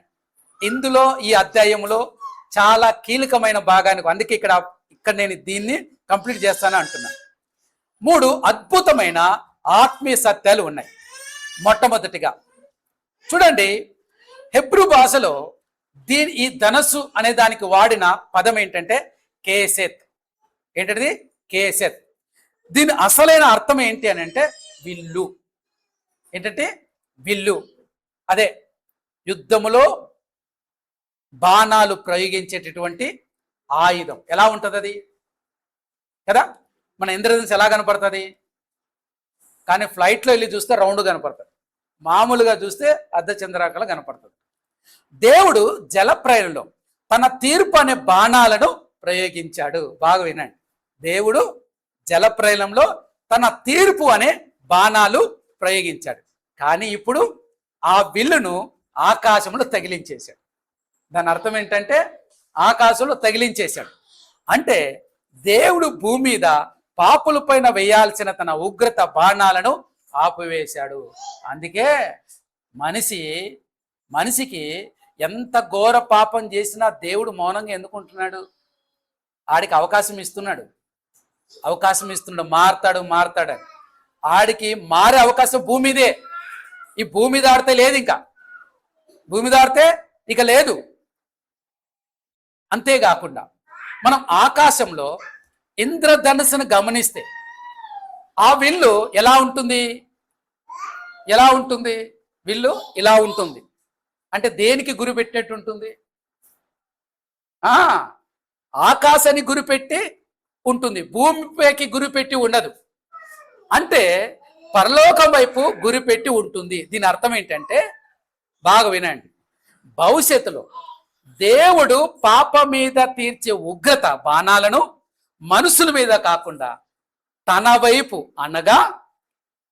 A: ఇందులో ఈ అధ్యాయంలో చాలా కీలకమైన భాగానికి, అందుకే ఇక్కడ నేను దీన్ని కంప్లీట్ చేస్తాను అంటున్నా. 3 అద్భుతమైన ఆత్మీయ సత్యాలు ఉన్నాయి. మొట్టమొదటిగా చూడండి, హెబ్రూ భాషలో ఈ ధనస్సు అనే దానికి వాడిన పదం ఏంటంటే కేసెత్. ఏంటది? కేసెత్. దీని అసలైన అర్థం ఏంటి అని అంటే విల్లు. ఏంటంటే విల్లు. అదే యుద్ధములో బాణాలు ప్రయోగించేటటువంటి ఆయుధం. ఎలా ఉంటుంది అది కదా? మన ఇంద్రధనుస్సు ఎలా కనపడుతుంది? కానీ ఫ్లైట్లో వెళ్ళి చూస్తే రౌండ్ కనపడుతుంది, మామూలుగా చూస్తే అర్ధచంద్రాకారం కనపడుతుంది. దేవుడు జలప్రయంలో తన తీర్పు అనే బాణాలను ప్రయోగించాడు. బాగా వినండి. దేవుడు జలప్రయంలో తన తీర్పు అనే బాణాలు ప్రయోగించాడు. కానీ ఇప్పుడు ఆ విల్లును ఆకాశంలో తగిలించేశాడు. దాని అర్థం ఏంటంటే ఆకాశంలో తగిలించేశాడు. అంటే దేవుడు భూమి మీద పాపుల పైన వేయాల్సిన తన ఉగ్రత బాణాలను ఆపివేశాడు. అందుకే మనిషికి ఎంత ఘోర పాపం చేసినా దేవుడు మౌనంగా ఎందుకుంటున్నాడు? ఆడికి అవకాశం ఇస్తున్నాడు. మారతాడని. ఆడికి మారే అవకాశం భూమి మీదే. ఈ భూమి దాడితే లేదు, ఇంకా భూమి దాడితే ఇక లేదు. అంతేకాకుండా మనం ఆకాశంలో ఇంద్రధనుస్సును గమనిస్తే ఆ విల్లు ఎలా ఉంటుంది? విల్లు ఇలా ఉంటుంది. అంటే దేనికి గురి పెట్టినట్టు ఉంటుంది? ఆకాశాన్ని గురిపెట్టి ఉంటుంది, భూమిపైకి గురిపెట్టి ఉండదు. అంటే పరలోకం వైపు గురిపెట్టి ఉంటుంది. దీని అర్థం ఏంటంటే బాగా వినండి, భవిష్యత్తులో దేవుడు పాప మీద తీర్చే ఉగ్రత బాణాలను మనుషుల మీద కాకుండా తన వైపు, అనగా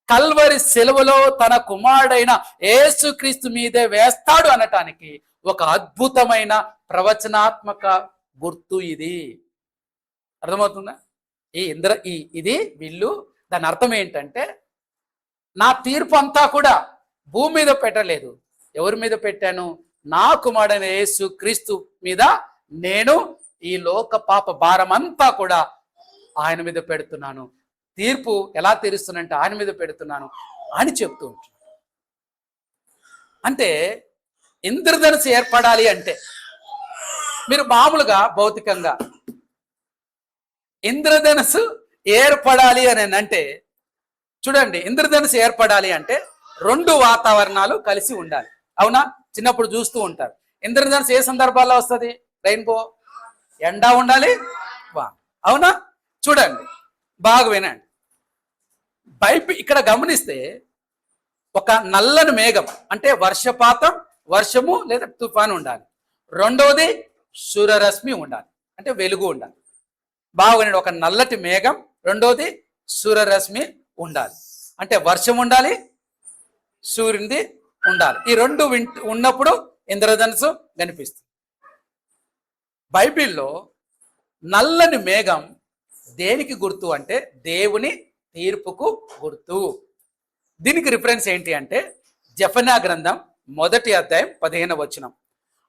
A: కల్వరి శిలువలో తన కుమారుడైన యేసుక్రీస్తు మీదే వేస్తాడు అనటానికి ఒక అద్భుతమైన ప్రవచనాత్మక గుర్తు ఇది. అర్థమవుతుందా? ఇది విల్లు. దాని అర్థం ఏంటంటే నా తీర్పు అంతా కూడా భూమి మీద పెట్టలేదు. ఎవరి మీద పెట్టాను? నా కుమారుడైన యేసుక్రీస్తు మీద నేను ఈ లోక పాప భారం అంతా కూడా ఆయన మీద పెడుతున్నాను. తీర్పు ఎలా తీరుస్తున్నంటే ఆయన మీద పెడుతున్నాను అని చెప్తూ ఉంటాను. అంటే ఇంద్రధనుసు ఏర్పడాలి అంటే మీరు మామూలుగా భౌతికంగా ఇంద్రధనుసు ఏర్పడాలి అని అంటే చూడండి, ఇంద్రధనుసు ఏర్పడాలి అంటే 2 వాతావరణాలు కలిసి ఉండాలి. అవునా? చిన్నప్పుడు చూస్తూ ఉంటారు. ఇంద్రధనుసు ఏ సందర్భాల్లో వస్తుంది? రెయిన్బో, ఎండా ఉండాలి, వా. అవునా? చూడండి, బాగా వినండి. ఇక్కడ గమనిస్తే ఒక నల్లని మేఘం అంటే వర్షపాతం, వర్షము లేదా తుఫాను ఉండాలి. రెండవది సూర్యరశ్మి ఉండాలి, అంటే వెలుగు ఉండాలి. బాగా వినండి, ఒక నల్లటి మేఘం, రెండోది సూర్యరశ్మి ఉండాలి. అంటే వర్షం ఉండాలి, సూర్యునిది ఉండాలి. ఈ 2 ఉన్నప్పుడు ఇంద్రధనుసు కనిపిస్తుంది. బైబిల్లో నల్లని మేఘం దేనికి గుర్తు అంటే దేవుని తీర్పుకు గుర్తు. దీనికి రిఫరెన్స్ ఏంటి అంటే జెఫన్యా గ్రంథం 1వ అధ్యాయం 15వ వచనం.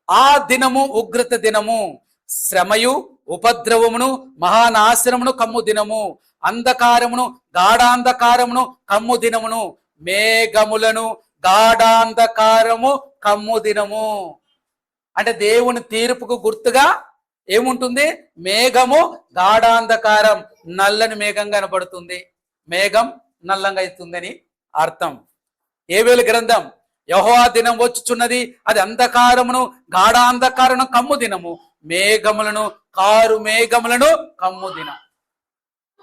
A: ఆ దినము ఉగ్రత దినము, శ్రమయు ఉపద్రవమును మహానాశనమును కమ్ము దినము, అంధకారమును గాఢాంధకారమును కమ్ము దినమును, మేఘములను గాఢాంధకారము కమ్ము దినము. అంటే దేవుని తీర్పుకు గుర్తుగా ఏముంటుంది? మేఘము, గాఢాంధకారం, నల్లని మేఘం కనబడుతుంది. మేఘం నల్లంగా అవుతుందని అర్థం. యోవేలు గ్రంథం యెహోవా దినం వచ్చుచున్నది, అది అంధకారమును గాఢాంధకారమును కమ్ము దినము, మేఘములను కారు మేఘములను కమ్ము దినం.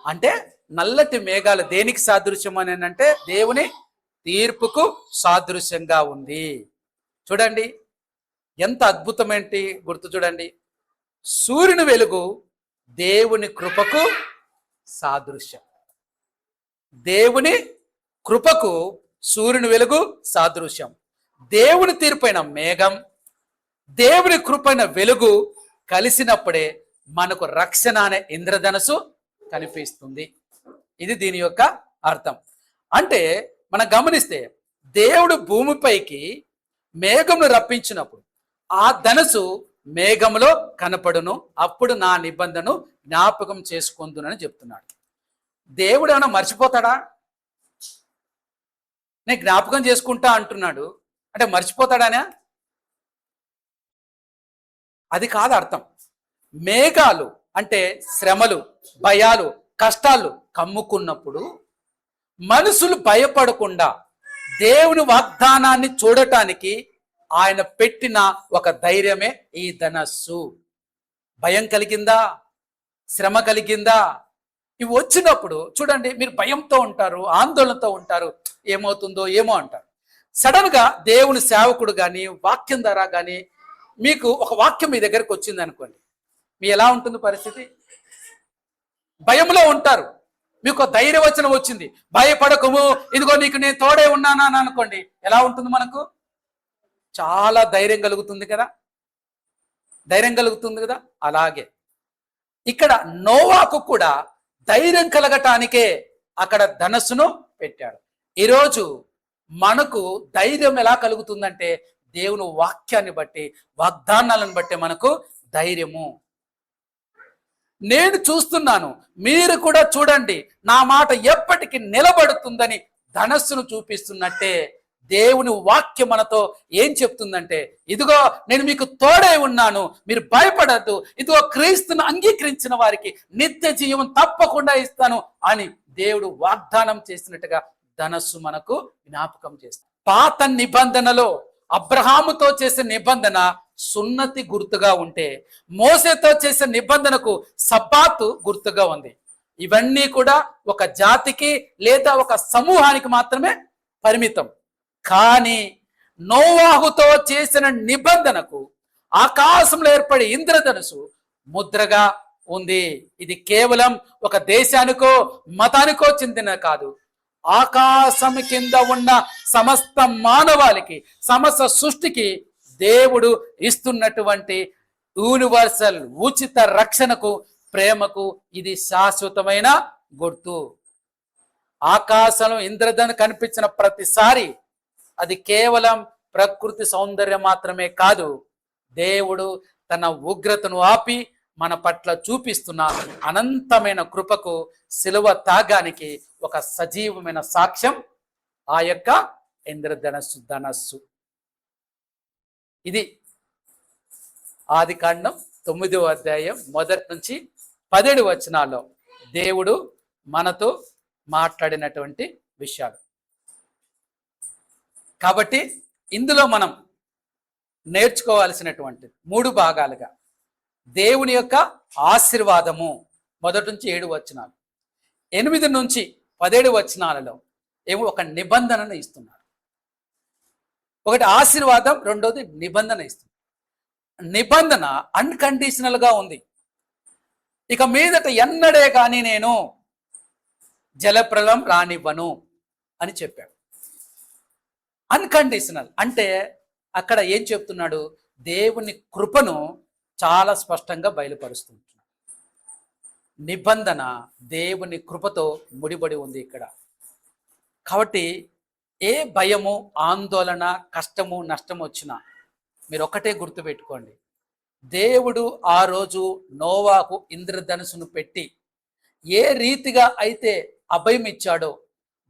A: అంటే నల్లటి మేఘాలు దేనికి సాదృశ్యం అని అంటే దేవుని తీర్పుకు సాదృశ్యంగా ఉంది. చూడండి ఎంత అద్భుతమేంటి గుర్తు. చూడండి, సూర్యుని వెలుగు దేవుని కృపకు సాదృశ్యం. దేవుని కృపకు సూర్యుని వెలుగు సాదృశ్యం. దేవుని తీర్పైన మేఘం, దేవుని కృపైన వెలుగు కలిసినప్పుడే మనకు రక్షణ అనే ఇంద్రధనస్సు కనిపిస్తుంది. ఇది దీని యొక్క అర్థం. అంటే మనం గమనిస్తే దేవుడు భూమిపైకి మేఘమును రప్పించినప్పుడు ఆ ధనస్సు మేఘములో కనపడును, అప్పుడు నా నిబంధనను జ్ఞాపకం చేసుకుందునని చెప్తున్నాడు. దేవుడు ఏమైనా మర్చిపోతాడా? నేను జ్ఞాపకం చేసుకుంటా అంటున్నాడు అంటే మర్చిపోతాడానే? అది కాదు అర్థం. మేఘాలు అంటే శ్రమలు, భయాలు, కష్టాలు కమ్ముకున్నప్పుడు మనుషులు భయపడకుండా దేవుని వాగ్దానాన్ని చూడటానికి ఆయన పెట్టిన ఒక ధైర్యమే ఈ ధనస్సు. భయం కలిగిందా, శ్రమ కలిగిందా, ఇవి వచ్చినప్పుడు చూడండి మీరు భయంతో ఉంటారు, ఆందోళనతో ఉంటారు, ఏమవుతుందో ఏమో అంటారు. సడన్ గా దేవుని సేవకుడు కానీ వాక్యం ద్వారా కానీ మీకు ఒక వాక్యం మీ దగ్గరకు వచ్చింది అనుకోండి, మీ ఎలా ఉంటుంది పరిస్థితి? భయంలో ఉంటారు. మీకు ధైర్యవచనం వచ్చింది, భయపడకము, ఇదిగో నీకు నేను తోడే ఉన్నానా అని అనుకోండి, ఎలా ఉంటుంది? మనకు చాలా ధైర్యం కలుగుతుంది కదా, ధైర్యం కలుగుతుంది కదా. అలాగే ఇక్కడ నోవాకు కూడా ధైర్యం కలగటానికే అక్కడ ధనస్సును పెట్టాడు. ఈరోజు మనకు ధైర్యం ఎలా కలుగుతుందంటే దేవుని వాక్యాన్ని బట్టి, వాగ్దానాలను బట్టి మనకు ధైర్యము. నేను చూస్తున్నాను, మీరు కూడా చూడండి, నా మాట ఎప్పటికీ నిలబడుతుందని ధనస్సును చూపిస్తున్నట్టే దేవుని వాక్యం మనతో ఏం చెప్తుందంటే, ఇదిగో నేను మీకు తోడే ఉన్నాను, మీరు భయపడద్దు, ఇదిగో క్రీస్తును అంగీకరించిన వారికి నిత్య జీవం తప్పకుండా ఇస్తాను అని దేవుడు వాగ్దానం చేసినట్టుగా ధనస్సు మనకు జ్ఞాపకం చేస్తుంది. పాత నిబంధనలో అబ్రహాముతో చేసే నిబంధన సున్నతి గుర్తుగా ఉంటే, మోసేతో చేసే నిబంధనకు సబ్బాతు గుర్తుగా ఉంది. ఇవన్నీ కూడా ఒక జాతికి లేదా ఒక సమూహానికి మాత్రమే పరిమితం. కానీ నోవాహుతో చేసిన నిబంధనకు ఆకాశంలో ఏర్పడే ఇంద్రధనుసు ముద్రగా ఉంది. ఇది కేవలం ఒక దేశానికో మతానికో చెందిన కాదు, ఆకాశం కింద ఉన్న సమస్త మానవాళికి, సమస్త సృష్టికి దేవుడు ఇస్తున్నటువంటి యూనివర్సల్ ఉచిత రక్షణకు, ప్రేమకు ఇది శాశ్వతమైన గుర్తు. ఆకాశంలో ఇంద్రధను కనిపించిన ప్రతిసారి అది కేవలం ప్రకృతి సౌందర్యం మాత్రమే కాదు, దేవుడు తన ఉగ్రతను ఆపి మన పట్ల చూపిస్తున్న అనంతమైన కృపకు, శిలువ త్యాగానికి ఒక సజీవమైన సాక్ష్యం ఆ యొక్క ఇంద్రధనస్సు. ఇది ఆదికాండం 9వ అధ్యాయం 1 నుంచి 17 వచనాల్లో దేవుడు మనతో మాట్లాడినటువంటి విషయాలు. కాబట్టి ఇందులో మనం నేర్చుకోవాల్సినటువంటి 3 భాగాలుగా దేవుని యొక్క ఆశీర్వాదము 1 నుంచి 7 వచనాలు, 8 నుంచి 17 వచనాలలో ఏమో ఒక నిబంధనను ఇస్తున్నారు. ఒకటి ఆశీర్వాదం, రెండోది నిబంధన ఇస్తుంది. నిబంధన అన్కండిషనల్ గా ఉంది. ఇక మీదట ఎన్నడే కానీ నేను జలప్రలయం రానివ్వను అని చెప్పాడు. అన్కండిషనల్ అంటే అక్కడ ఏం చెప్తున్నాడు? దేవుని కృపను చాలా స్పష్టంగా బయలుపరుస్తున్నాడు. నిబంధన దేవుని కృపతో ముడిపడి ఉంది ఇక్కడ. కాబట్టి ఏ భయము, ఆందోళన, కష్టము, నష్టము వచ్చినా మీరు ఒకటే గుర్తుపెట్టుకోండి, దేవుడు ఆ రోజు నోవాకు ఇంద్రధనుసును పెట్టి ఏ రీతిగా అయితే అభయం ఇచ్చాడో,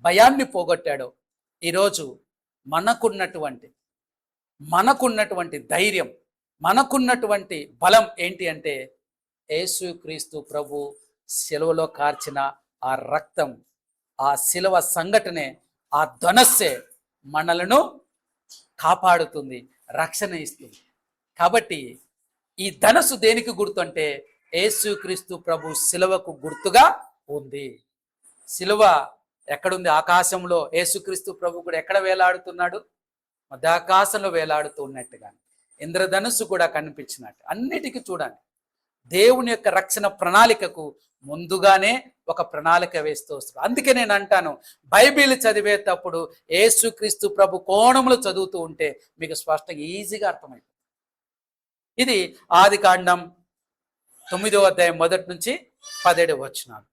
A: భయాన్ని పోగొట్టాడో, ఈరోజు మనకున్నటువంటి ధైర్యం, మనకున్నటువంటి బలం ఏంటి అంటే యేసుక్రీస్తు ప్రభు శిలువలో కార్చిన ఆ రక్తం, ఆ శిలువ సంఘటనే, ఆ ధనస్సే మనలను కాపాడుతుంది, రక్షణ ఇస్తుంది. కాబట్టి ఈ ధనస్సు దేనికి గుర్తు అంటే యేసుక్రీస్తు ప్రభు శిలువకు గుర్తుగా ఉంది. శిలువ ఎక్కడుంది? ఆకాశంలో. యేసుక్రీస్తు ప్రభు కూడా ఎక్కడ వేలాడుతున్నాడు? మధ్యాకాశంలో వేలాడుతూ ఉన్నట్టుగా ఇంద్రధనుస్సు కూడా కనిపించినట్టు. అన్నిటికీ చూడండి, దేవుని యొక్క రక్షణ ప్రణాళికకు ముందుగానే ఒక ప్రణాళిక వేస్తూ వస్తుంది. అందుకే నేను అంటాను, బైబిల్ చదివేటప్పుడు యేసుక్రీస్తు ప్రభు కోణములు చదువుతూ ఉంటే మీకు స్పష్టంగా ఈజీగా అర్థమైంది. ఇది ఆదికాండం 9వ అధ్యాయం 1 నుంచి 17 వచనాలు.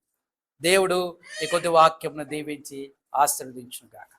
A: దేవుడు ఈ కొద్ది వాక్యంను దీవించి ఆశీర్వదించును గాక.